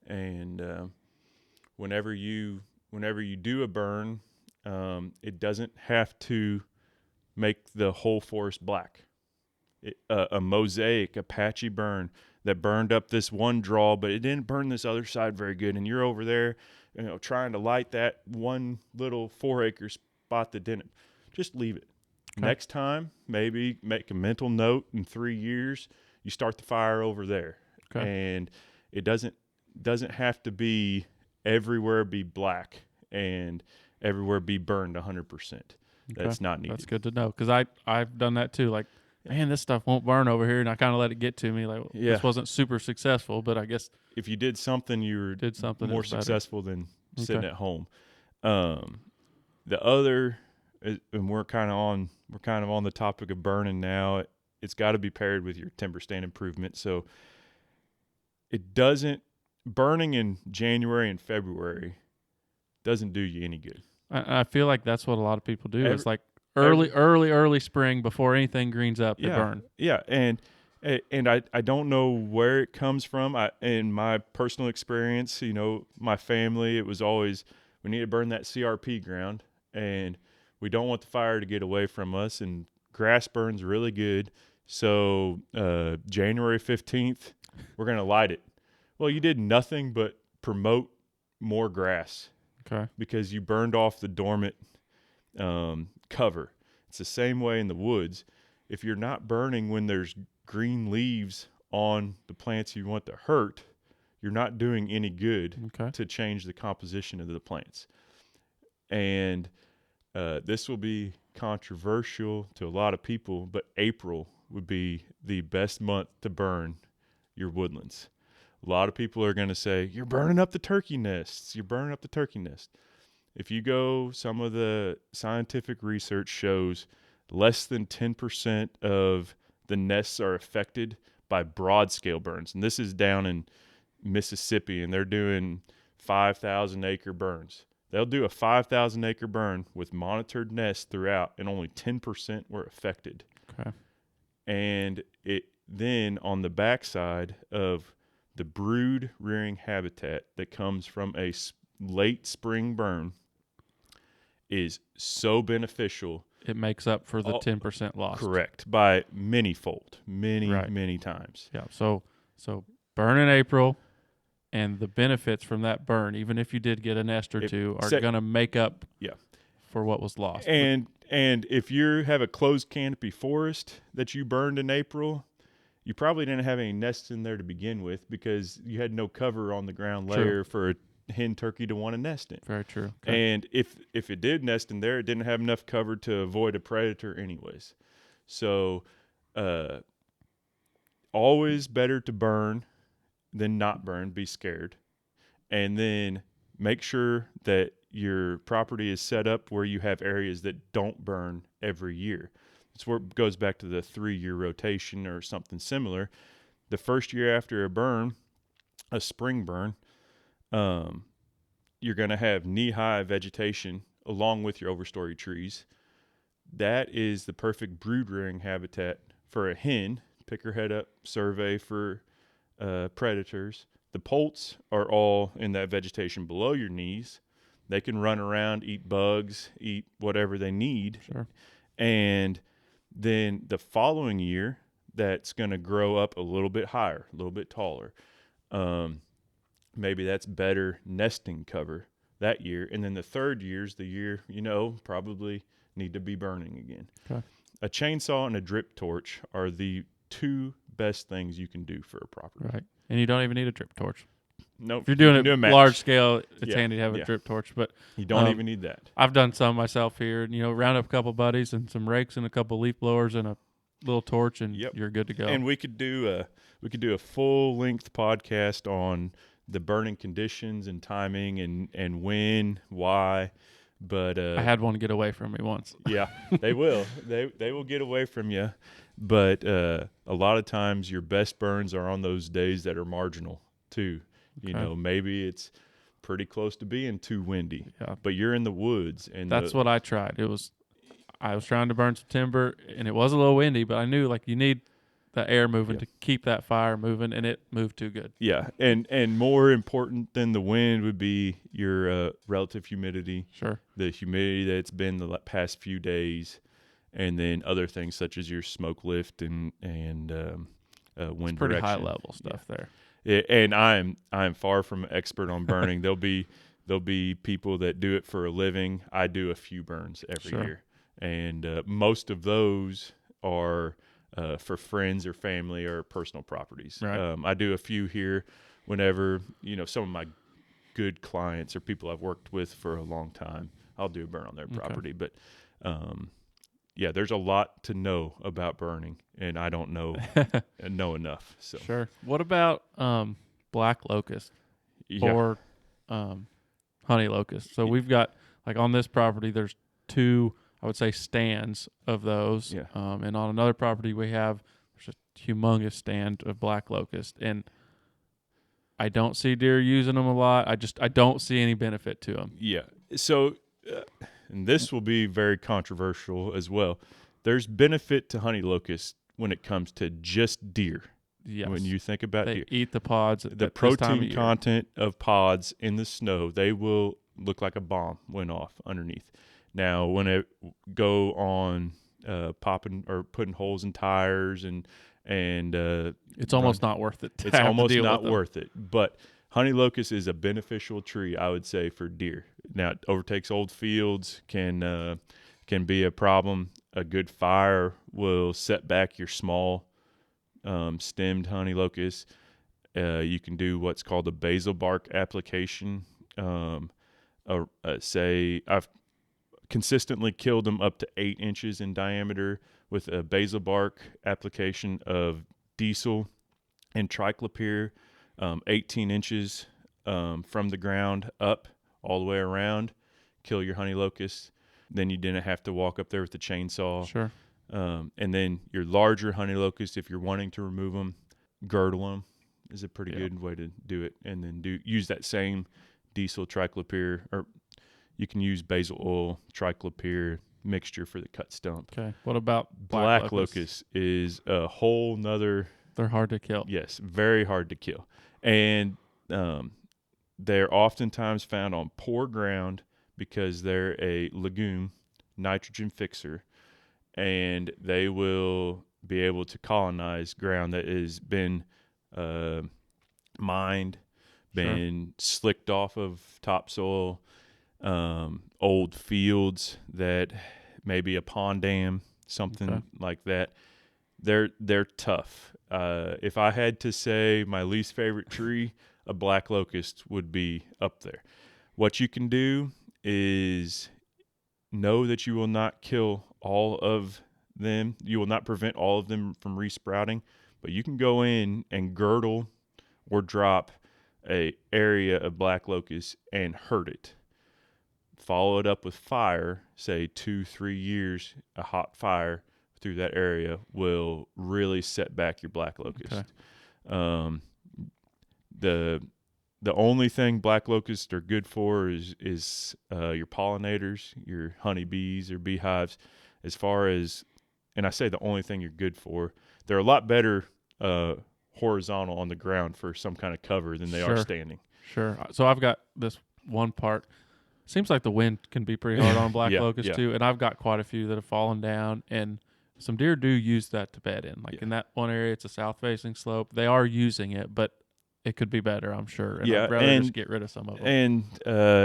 And whenever you do a burn, it doesn't have to make the whole forest black. A mosaic, a patchy burn that burned up this one draw, but it didn't burn this other side very good, and you're over there, trying to light that one little 4-acre spot that didn't. Just leave it. Okay. Next time, maybe make a mental note in 3 years, you start the fire over there. Okay. And it doesn't have to be everywhere be black and everywhere be burned 100%. That's not needed. That's good to know, because I've done that too. Like, man, this stuff won't burn over here, and I kind of let it get to me. Like, this wasn't super successful, but I guess if you did something, you were more successful than sitting at home. The other, and we're kind of on the topic of burning now. It's got to be paired with your timber stand improvement. So burning in January and February doesn't do you any good. I feel like that's what a lot of people do. It's like early spring, before anything greens up, they burn. Yeah, and I don't know where it comes from. In my personal experience, my family, it was always, we need to burn that CRP ground, and we don't want the fire to get away from us, and grass burns really good. So January 15th, we're going to light it. Well, you did nothing but promote more grass. Okay. Because you burned off the dormant cover. It's the same way in the woods. If you're not burning when there's green leaves on the plants you want to hurt, you're not doing any good to change the composition of the plants. And this will be controversial to a lot of people, but April would be the best month to burn your woodlands. A lot of people are going to say, you're burning up the turkey nests. You're burning up the turkey nest. If you go, some of the scientific research shows less than 10% of the nests are affected by broad scale burns. And this is down in Mississippi, and they're doing 5,000 acre burns. They'll do a 5,000 acre burn with monitored nests throughout, and only 10% were affected. Okay. And then on the backside of the brood rearing habitat that comes from a late spring burn is so beneficial. It makes up for the 10% lost. Correct. By many-fold, many times. Yeah. So burn in April, and the benefits from that burn, even if you did get a nest or two, are going to make up for what was lost. And if you have a closed canopy forest that you burned in April, you probably didn't have any nests in there to begin with, because you had no cover on the ground layer for a hen turkey to want to nest in. Very true. Okay. And if it did nest in there, it didn't have enough cover to avoid a predator anyways. So always better to burn than not burn. Be scared. And then make sure that your property is set up where you have areas that don't burn every year. It's where it goes back to the 3-year rotation or something similar. The first year after a burn, a spring burn, you're going to have knee-high vegetation along with your overstory trees. That is the perfect brood-rearing habitat for a hen. Pick her head up, survey for predators. The poults are all in that vegetation below your knees. They can run around, eat bugs, eat whatever they need. Sure. And then the following year, that's going to grow up a little bit higher, a little bit taller. Maybe that's better nesting cover that year. And then the third year's the year, probably need to be burning again. Okay. A chainsaw and a drip torch are the 2 best things you can do for a property. Right. And you don't even need a drip torch. Nope. If you're doing it large scale, it's handy to have a drip torch. But you don't even need that. I've done some myself here. And, round up a couple buddies and some rakes and a couple leaf blowers and a little torch, and you're good to go. And we could do a full length podcast on the burning conditions and timing and when, why. But I had one get away from me once. Yeah, they will. They will get away from you. But a lot of times your best burns are on those days that are marginal too. Okay. Maybe it's pretty close to being too windy. Yeah. But you're in the woods, and That's what I tried. I was trying to burn some timber, and it was a little windy, but I knew like you need the air moving to keep that fire moving, and it moved too good. Yeah, and more important than the wind would be your relative humidity. Sure. The humidity that's been the past few days, and then other things such as your smoke lift and wind It's pretty direction. high level stuff there. And I'm far from an expert on burning. There'll be people that do it for a living. I do a few burns every year, and most of those are for friends or family or personal properties. Right. I do a few here whenever some of my good clients or people I've worked with for a long time. I'll do a burn on their property, but yeah, there's a lot to know about burning, and I don't know enough. So Sure. What about black locust or honey locust? So we've got like on this property, there's 2, I would say, stands of those. Yeah. And on another property, there's a humongous stand of black locust, and I don't see deer using them a lot. I don't see any benefit to them. Yeah. So, and this will be very controversial as well. There's benefit to honey locust when it comes to just deer. Yes. When you think about they deer, eat the pods. the protein content of pods in the snow, they will look like a bomb went off underneath. Now, when it go on popping or putting holes in tires and it's almost not worth it. It's almost not worth it. But honey locust is a beneficial tree, I would say, for deer. Now, it overtakes old fields, can be a problem. A good fire will set back your small stemmed honey locust. You can do what's called a basal bark application. Say I've consistently killed them up to 8 inches in diameter with a basal bark application of diesel and triclopyr, 18 inches from the ground up all the way around, kill your honey locust. Then you didn't have to walk up there with the chainsaw. Sure. And then your larger honey locust, if you're wanting to remove them, girdle them is a pretty good way to do it. And then use that same diesel triclopyr, or you can use basil oil, triclopyr mixture for the cut stump. Okay. What about black locust? Is a whole nother. They're hard to kill. Yes, very hard to kill. And they're oftentimes found on poor ground because they're a legume, nitrogen fixer, and they will be able to colonize ground that has been mined, been slicked off of topsoil, old fields that maybe a pond dam, something like that. They're tough. If I had to say my least favorite tree, a black locust would be up there. What you can do is know that you will not kill all of them. You will not prevent all of them from resprouting, but you can go in and girdle or drop a area of black locust and hurt it. Follow it up with fire, say 2-3 years, a hot fire through that area will really set back your black locust. Okay. The only thing black locusts are good for is your pollinators, your honeybees or beehives. As far as, and I say the only thing you're good for, they're a lot better horizontal on the ground for some kind of cover than they are standing. Sure. So I've got this one part. Seems like the wind can be pretty hard on black locust too, and I've got quite a few that have fallen down, and some deer do use that to bed in. Like in that one area, it's a south-facing slope. They are using it, but it could be better, I'm sure. And I'd rather just get rid of some of them. And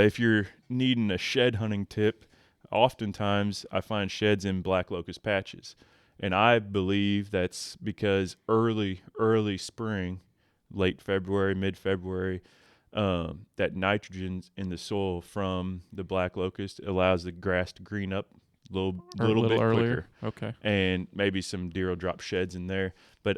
if you're needing a shed hunting tip, oftentimes I find sheds in black locust patches. And I believe that's because early spring, late February, mid-February, that nitrogen in the soil from the black locust allows the grass to green up a little bit earlier. Quicker. Okay. And maybe some deer will drop sheds in there. But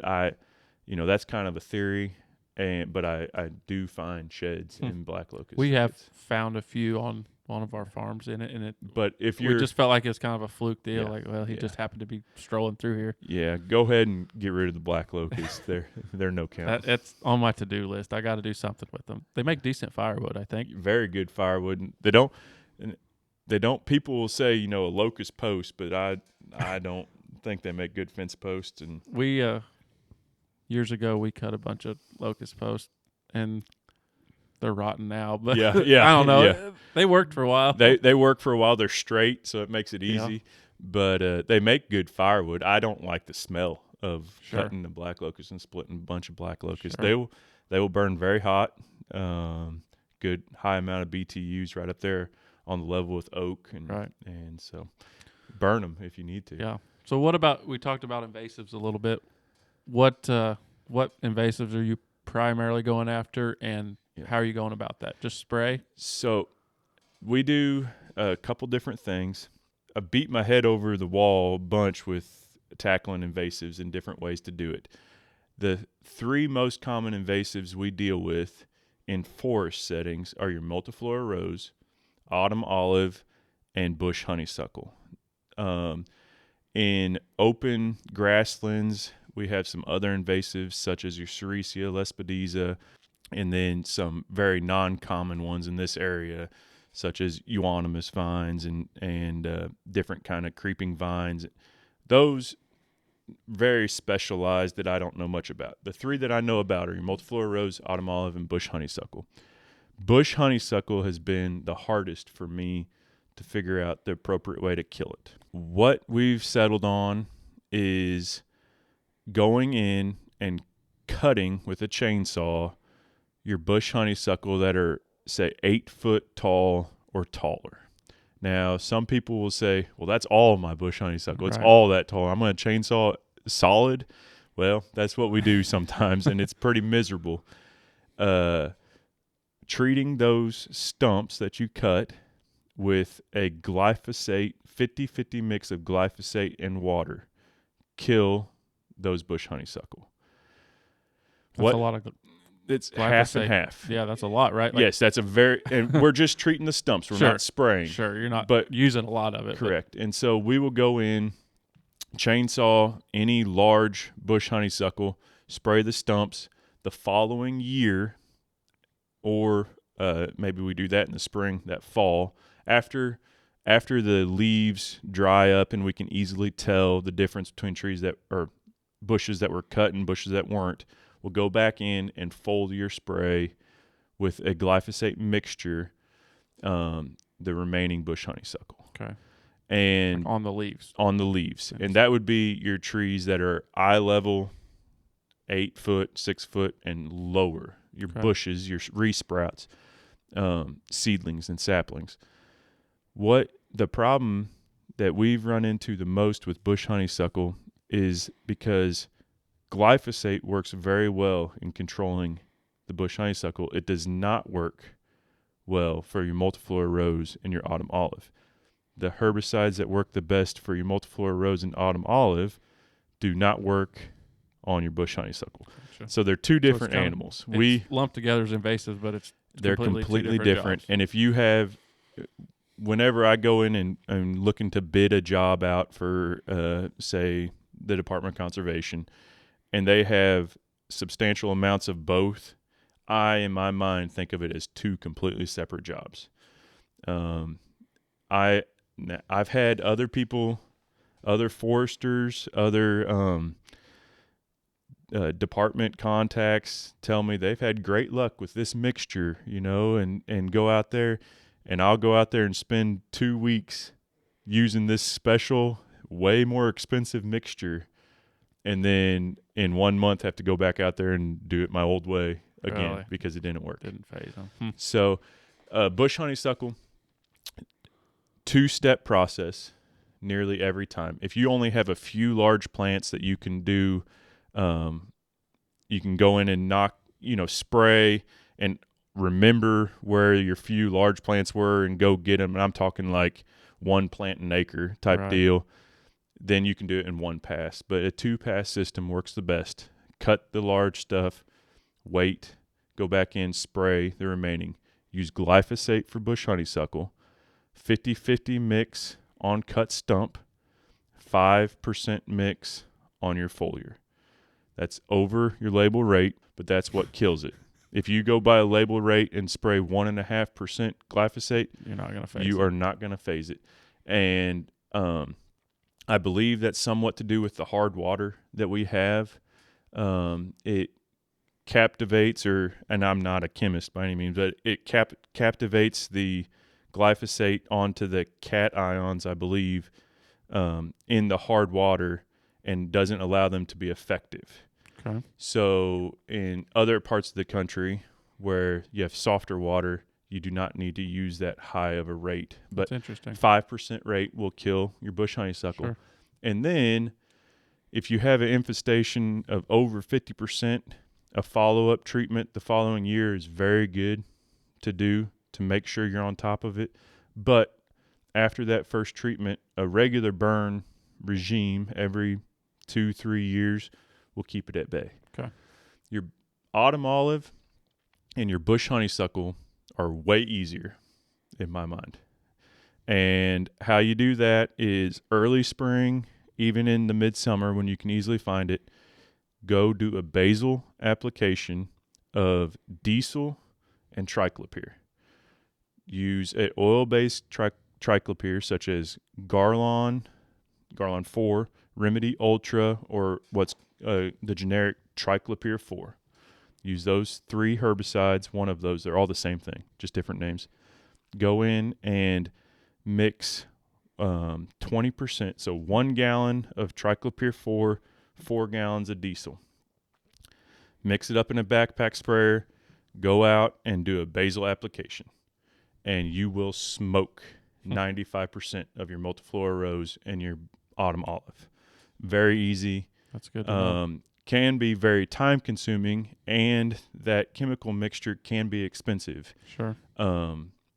that's kind of a theory. But I do find sheds in black locust. We have found a few on one of our farms in it, and But if we you're just felt like it was kind of a fluke deal. Yeah, Like, well, he yeah. just happened to be strolling through here. yeah, go ahead and get rid of the black locusts. They're no count. It's on my to-do list. I got to do something with them. They make decent firewood, I think. Very good firewood. They don't. People will say, a locust post, but I don't think they make good fence posts. And We years ago we cut a bunch of locust posts, and they're rotten now. But yeah, I don't know. Yeah. They worked for a while. They work for a while. They're straight, so it makes it easy. Yeah. But they make good firewood. I don't like the smell of Sure. cutting the black locust and splitting a bunch of black locusts. Sure. They will burn very hot. Good high amount of BTUs right up there on the level with oak, and so burn them if you need to. Yeah. So what about, we talked about invasives a little bit. What invasives are you primarily going after, and how are you going about that? Just spray? So we do a couple different things. I beat my head over the wall a bunch with tackling invasives and different ways to do it. The 3 most common invasives we deal with in forest settings are your multiflora rose, autumn olive, and bush honeysuckle. In open grasslands, we have some other invasives such as your Sericea, Lespedeza, and then some very non-common ones in this area such as euonymus vines and different kind of creeping vines. Those very specialized that I don't know much about. The 3 that I know about are your multiflora rose, autumn olive, and bush honeysuckle. Bush honeysuckle has been the hardest for me to figure out the appropriate way to kill it. What we've settled on is going in and cutting with a chainsaw your bush honeysuckle that are, say, 8 foot tall or taller. Now, some people will say, well, that's all my bush honeysuckle. It's all that tall. I'm going to chainsaw solid. Well, that's what we do sometimes, and it's pretty miserable. Treating those stumps that you cut with a glyphosate, 50-50 mix of glyphosate and water, kill those bush honeysuckle. That's a lot of It's glyphosate. Half and half. Yeah, that's a lot, right? Yes, that's and we're just treating the stumps. We're not spraying. Sure, you're not but using a lot of it. Correct. And so we will go in, chainsaw any large bush honeysuckle, spray the stumps the following year, or maybe we do that in the spring, that fall, after the leaves dry up and we can easily tell the difference between trees that or bushes that were cut and bushes that weren't. We'll go back in and fold your spray with a glyphosate mixture, the remaining bush honeysuckle. Okay. And like on the leaves. On the leaves. Yes. And that would be your trees that are eye level, 8 foot, 6 foot, and lower. Your bushes, your resprouts, seedlings and saplings. What the problem that we've run into the most with bush honeysuckle is because glyphosate works very well in controlling the bush honeysuckle. It does not work well for your multiflora rose and your autumn olive. The herbicides that work the best for your multiflora rose and autumn olive do not work on your bush honeysuckle. Gotcha. So they're 2 different animals. We lumped together as invasive, but they're completely different. And if you have, whenever I go in and looking to bid a job out for, say, the Department of Conservation, and they have substantial amounts of both, I, in my mind, think of it as 2 completely separate jobs. I've had other people, other foresters, other department contacts tell me they've had great luck with this mixture, and go out there, and I'll go out there and spend 2 weeks using this special, way more expensive mixture, and then in 1 month have to go back out there and do it my old way again because it didn't work. Didn't phase them. So bush honeysuckle, 2-step process nearly every time. If you only have a few large plants that you can do, you can go in and spray and remember where your few large plants were and go get them. And I'm talking like 1 plant an acre type deal. Then you can do it in 1 pass. But a 2-pass system works the best. Cut the large stuff, wait, go back in, spray the remaining. Use glyphosate for bush honeysuckle. 50-50 mix on cut stump, 5% mix on your foliar. That's over your label rate, but that's what kills it. If you go by a label rate and spray 1.5% glyphosate, you're not going to phase it. You are not going to phase it. And I believe that's somewhat to do with the hard water that we have. It captivates, and I'm not a chemist by any means, but it captivates the glyphosate onto the cations, I believe, in the hard water and doesn't allow them to be effective. Okay. So in other parts of the country where you have softer water, you do not need to use that high of a rate. But that's interesting. 5% rate will kill your bush honeysuckle. Sure. And then if you have an infestation of over 50%, a follow-up treatment the following year is very good to do to make sure you're on top of it. But after that first treatment, a regular burn regime every 2-3 years will keep it at bay. Okay. Your autumn olive and your bush honeysuckle are way easier in my mind. And how you do that is early spring, even in the midsummer when you can easily find it, go do a basal application of diesel and triclopyr. Use an oil-based triclopyr such as Garlon 4, Remedy Ultra, or what's the generic triclopyr 4. Use those 3 herbicides, one of those. They're all the same thing, just different names. Go in and mix 20%. So 1 gallon of triclopyr 4, 4 gallons of diesel. Mix it up in a backpack sprayer. Go out and do a basal application. And you will smoke 95% of your multiflora rose and your autumn olive. Very easy. That's good to know. Can be very time consuming, and that chemical mixture can be expensive. Sure.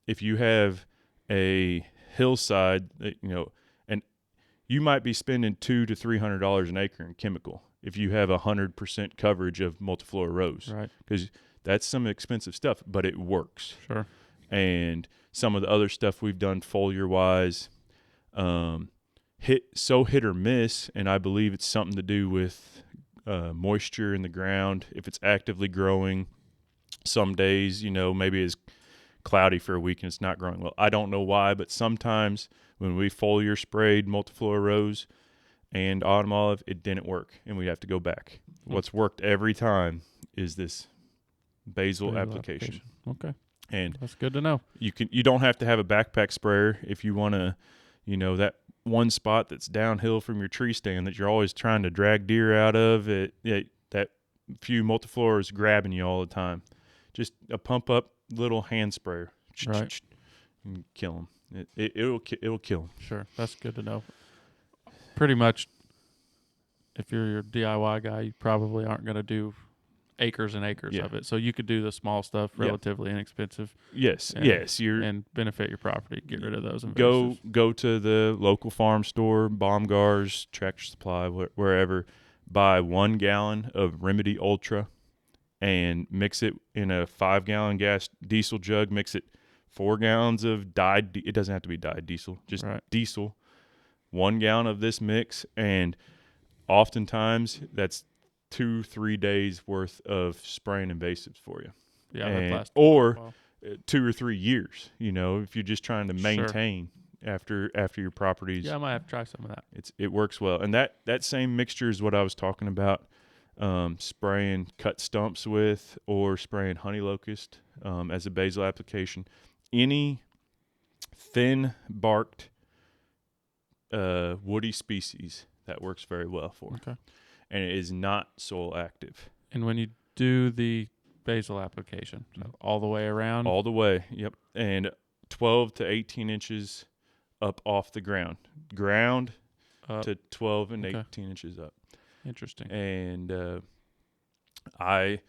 If you have a hillside, and you might be spending $200 to $300 an acre in chemical if you have 100% coverage of multiflora rose, right? Because that's some expensive stuff, but it works. Sure. And some of the other stuff we've done foliar wise, hit or miss, and I believe it's something to do with moisture in the ground. If it's actively growing, some days, maybe it's cloudy for a week and it's not growing well. I don't know why, but sometimes when we foliar sprayed multiflora rose and autumn olive, it didn't work, and we have to go back. What's worked every time is this basal application. Okay. And that's good to know. You don't have to have a backpack sprayer if you want to, that one spot that's downhill from your tree stand that you're always trying to drag deer out of. That few multiflora is grabbing you all the time. Just a pump up little hand sprayer, right, and kill them. It'll kill them. Sure, that's good to know. Pretty much, if you're your DIY guy, you probably aren't going to do acres and acres of it. So you could do the small stuff, relatively inexpensive. Yes, and benefit your property. Get rid of those invasives. Go to the local farm store, Baumgar's, Tractor Supply, wherever. Buy 1 gallon of Remedy Ultra and mix it in a 5-gallon gas diesel jug. Mix it 4 gallons of dyed. It doesn't have to be dyed diesel, just diesel. 1 gallon of this mix, and oftentimes that's 2-3 days worth of spraying invasives for you. Yeah, or 2 or 3 years. If you're just trying to maintain after your properties. Yeah, I might have to try some of that. It works well, and that same mixture is what I was talking about. Spraying cut stumps with, or spraying honey locust as a basal application. Any thin barked woody species that works very well for. Okay. And it is not soil active. And when you do the basal application, so all the way around? All the way, yep. And 12 to 18 inches up off the ground. Ground up to 12 and 18 inches up. Interesting. And I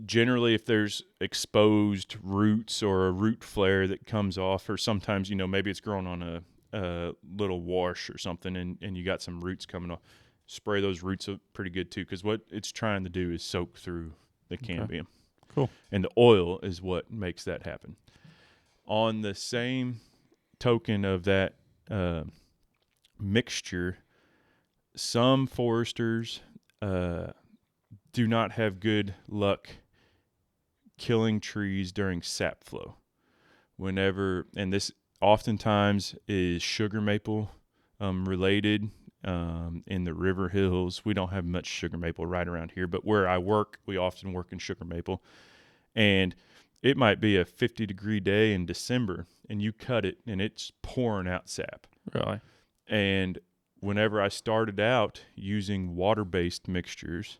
generally, if there's exposed roots or a root flare that comes off, or sometimes, maybe it's growing on a little wash or something, and you got some roots coming off, spray those roots up pretty good too, because what it's trying to do is soak through the cambium. Cool. And the oil is what makes that happen. On the same token of that mixture, some foresters do not have good luck killing trees during sap flow. And this oftentimes is sugar maple related. In the river hills, we don't have much sugar maple right around here, but where I work, we often work in sugar maple. And it might be a 50-degree day in December, and you cut it, and it's pouring out sap. Really? And whenever I started out using water-based mixtures,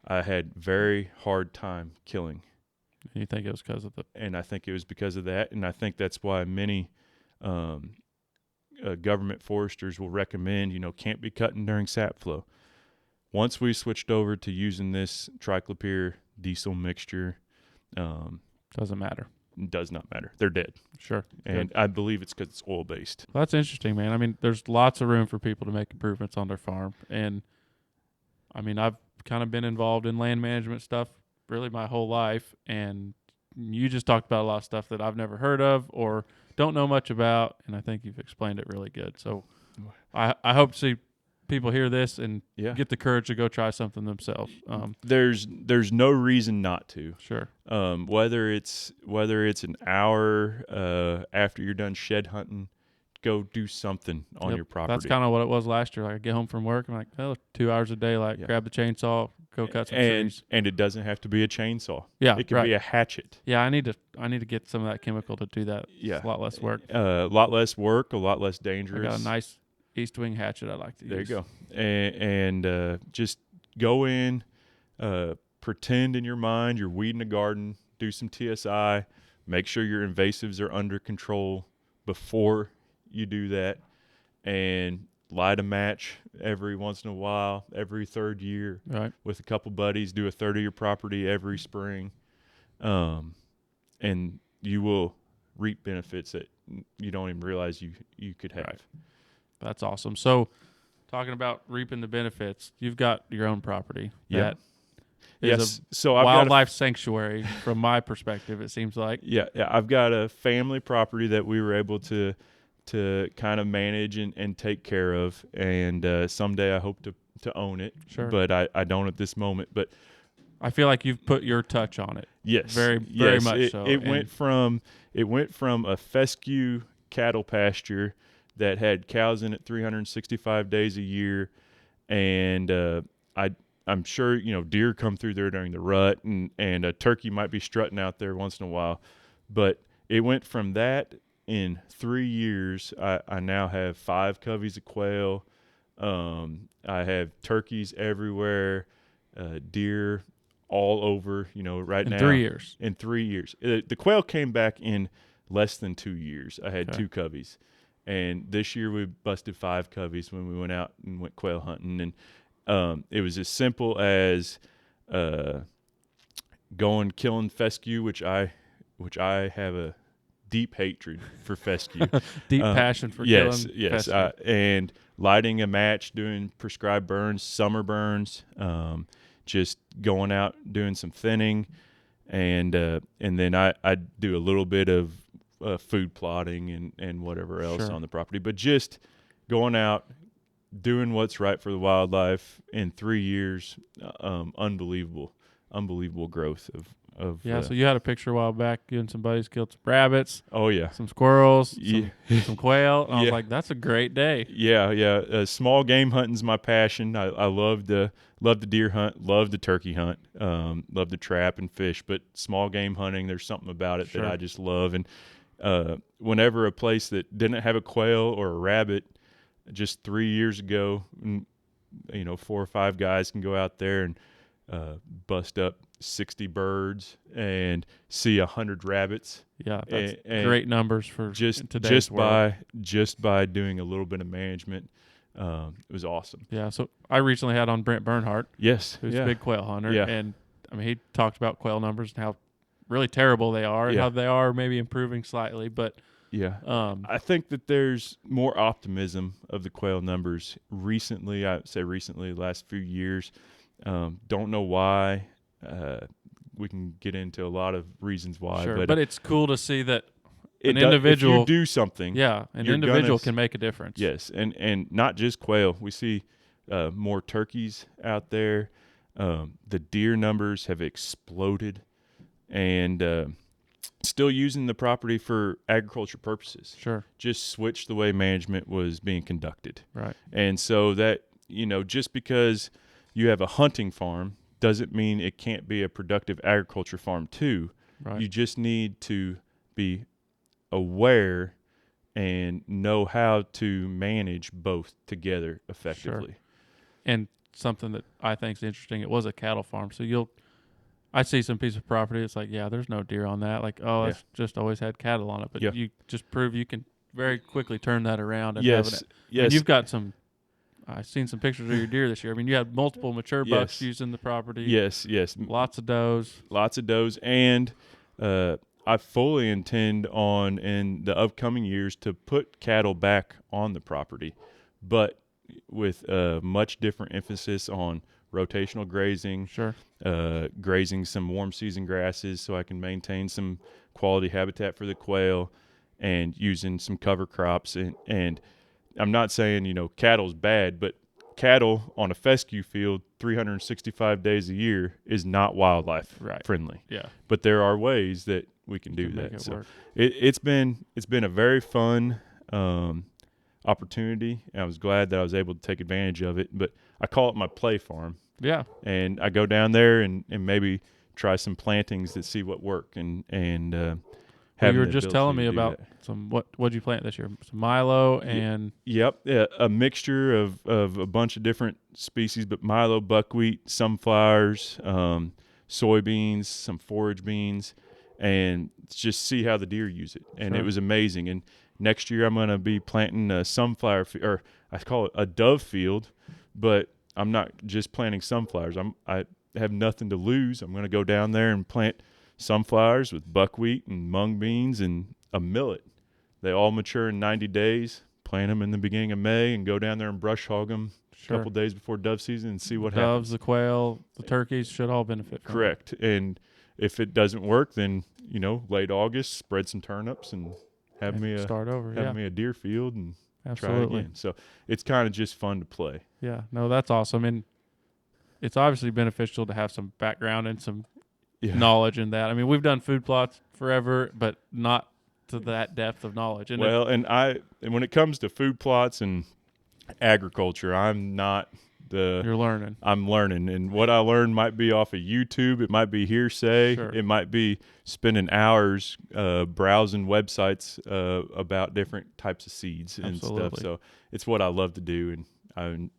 I had very hard time killing. You think it was because of And I think it was because of that, and I think that's why many government foresters will recommend, can't be cutting during sap flow. Once we switched over to using this triclopyr diesel mixture, doesn't matter. Does not matter. They're dead. Sure. And Good. I believe it's because it's oil-based. Well, that's interesting, man. I mean, there's lots of room for people to make improvements on their farm. And, I mean, I've kind of been involved in land management stuff really my whole life. And you just talked about a lot of stuff that I've never heard of or don't know much about. And I think you've explained it really good. So I hope to see people hear this and get the courage to go try something themselves. There's no reason not to. Sure. Whether it's an hour after you're done shed hunting, go do something on your property. That's kind of what it was last year. Like I get home from work, I'm like, 2 hours a day. Grab the chainsaw, go cut some trees. And it doesn't have to be a chainsaw. Yeah, it can be a hatchet. Yeah, I need to get some of that chemical to do that. Yeah, it's a lot less work. A lot less work, a lot less dangerous. I got a nice East Wing hatchet I like to use. There you go. And just go in, pretend in your mind you're weeding a garden, do some TSI, make sure your invasives are under control before you do that, and light a match every once in a while, every third year, right, with a couple buddies, do a third of your property every spring, and you will reap benefits that you don't even realize you could have. Right. That's awesome. So talking about reaping the benefits, you've got your own property. Yep. That is a wildlife sanctuary from my perspective, it seems like. Yeah. I've got a family property that we were able to kind of manage and take care of. And someday I hope to own it. Sure. But I don't at this moment. But I feel like you've put your touch on it. Yes. Very much so. It went from a fescue cattle pasture that had cows in it 365 days a year, and I'm sure deer come through there during the rut, and a turkey might be strutting out there once in a while, but it went from that. In 3 years, I now have 5 coveys of quail. I have turkeys everywhere, deer all over. Right now. In 3 years. In 3 years, the quail came back in less than 2 years. I had 2 coveys. And this year we busted 5 coveys when we went out and went quail hunting. And it was as simple as killing fescue, which I have a deep hatred for fescue. Deep passion for killing fescue. Yes. And lighting a match, doing prescribed burns, summer burns, just going out, doing some thinning. And then I do a little bit of food plotting and whatever else on the property, but just going out, doing what's right for the wildlife. In 3 years, unbelievable growth of so you had a picture a while back, you and some buddies killed some rabbits. Oh yeah, some squirrels, some quail. And I was like, that's a great day. Yeah. Small game hunting's my passion. I love the deer hunt, love the turkey hunt, love to trap and fish, but small game hunting, there's something about it that I just love. And whenever a place that didn't have a quail or a rabbit just 3 years ago, 4 or 5 guys can go out there and bust up 60 birds and see 100 rabbits. Yeah, that's great numbers for today's world. Just by doing a little bit of management, it was awesome. Yeah, so I recently had on Brent Bernhardt. Yes, who's a big quail hunter. Yeah. And I mean, he talked about quail numbers and how really terrible they are, and how they are maybe improving slightly, but I think that there's more optimism of the quail numbers recently. I would say recently, the last few years. Don't know why. We can get into a lot of reasons why, but it's cool to see that an individual, if you do something, an individual can make a difference. Yes, and not just quail. We see more turkeys out there. The deer numbers have exploded, and still using the property for agriculture purposes. Sure. Just switch the way management was being conducted. Right. And so that, just because you have a hunting farm doesn't mean it can't be a productive agriculture farm too. Right. You just need to be aware and know how to manage both together effectively. Sure. And something that I think is interesting, it was a cattle farm. So I see some piece of property, it's like, there's no deer on that. Like, it's just always had cattle on it. But you just prove you can very quickly turn that around. And Yes. And you've got I've seen some pictures of your deer this year. I mean, you had multiple mature bucks using the property. Yes. Lots of does. And I fully intend on, in the upcoming years, to put cattle back on the property, but with a much different emphasis on rotational grazing. Sure. Grazing some warm season grasses so I can maintain some quality habitat for the quail, and using some cover crops. And I'm not saying, cattle's bad, but cattle on a fescue field 365 days a year is not wildlife friendly. Yeah. But there are ways that we can do that. So it's been a very fun opportunity, and I was glad that I was able to take advantage of it. But I call it my play farm. Yeah. And I go down there and maybe try some plantings that see what work, and you were just telling me about what'd you plant this year? Some Milo and a mixture of a bunch of different species, but Milo, buckwheat, sunflowers, soybeans, some forage beans, and just see how the deer use it. And It was amazing. And next year I'm going to be planting a sunflower or I call it a dove field, but I'm not just planting sunflowers. I have nothing to lose. I'm going to go down there and plant sunflowers with buckwheat and mung beans and a millet. They all mature in 90 days. Plant them in the beginning of May and go down there and brush hog them a couple days before dove season and see what happens. Doves, the quail, the turkeys should all benefit from Correct. it. And if it doesn't work, then, late August, spread some turnips and have me a deer field and try again. So it's kind of just fun to play. Yeah. No, that's awesome. And it's obviously beneficial to have some background and some knowledge in that. I mean, we've done food plots forever, but not to that depth of knowledge. And when it comes to food plots and agriculture, I'm not You're learning. I'm learning, and what I learned might be off of YouTube. It might be hearsay. Sure. It might be spending hours browsing websites about different types of seeds and stuff. So it's what I love to do, and I'm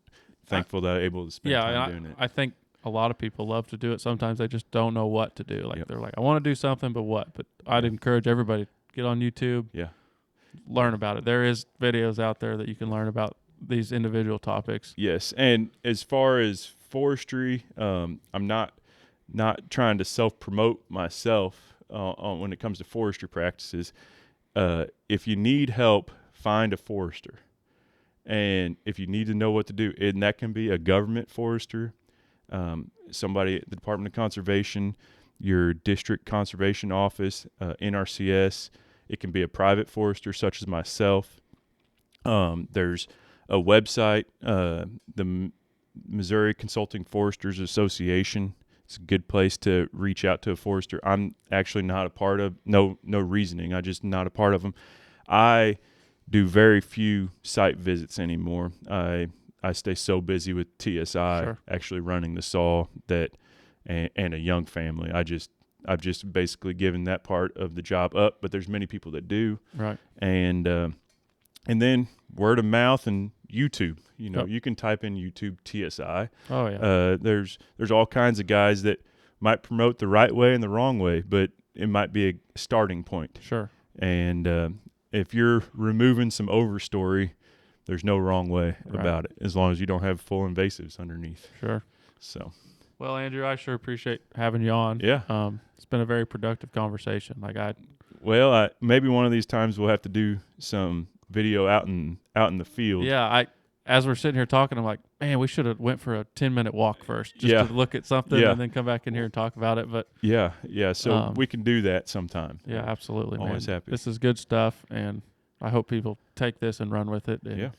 thankful that I'm able to spend time doing it. I think a lot of people love to do it. Sometimes they just don't know what to do. Like they're like, I want to do something, but what? But I'd encourage everybody to get on YouTube. Yeah. Learn about it. There is videos out there that you can learn about these individual topics. Yes. And as far as forestry, I'm not trying to self-promote myself when it comes to forestry practices. If you need help, find a forester. And if you need to know what to do, and that can be a government forester, somebody at the Department of Conservation, your district conservation office, NRCS. It can be a private forester such as myself. There's a website, the Missouri Consulting Foresters Association. It's a good place to reach out to a forester. I'm actually not a part of, no reasoning. I'm just not a part of them. I do very few site visits anymore. I stay so busy with TSI, actually running the saw, and a young family. I've just basically given that part of the job up, but there's many people that do. Right. And then word of mouth and YouTube. You can type in YouTube TSI. Oh yeah. There's all kinds of guys that might promote the right way and the wrong way, but it might be a starting point. Sure. And if you're removing some overstory, there's no wrong way about it, as long as you don't have full invasives underneath. Sure. So. Well, Andrew, I sure appreciate having you on. Yeah. It's been a very productive conversation. Maybe one of these times we'll have to do some video out in the field. Yeah, as we're sitting here talking, I'm like, man, we should have went for a 10-minute walk first, just to look at something and then come back in here and talk about it. But yeah. So we can do that sometime. Yeah, absolutely, man. Always happy. This is good stuff, and I hope people take this and run with it. And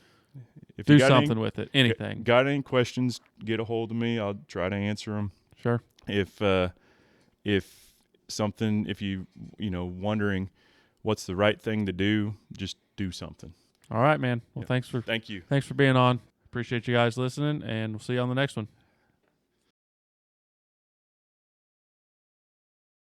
If do you got something with it. Anything. Got any questions? Get a hold of me. I'll try to answer them. Sure. If you wondering what's the right thing to do, just do something. All right, man. Well, thank you. Thanks for being on. Appreciate you guys listening, and we'll see you on the next one.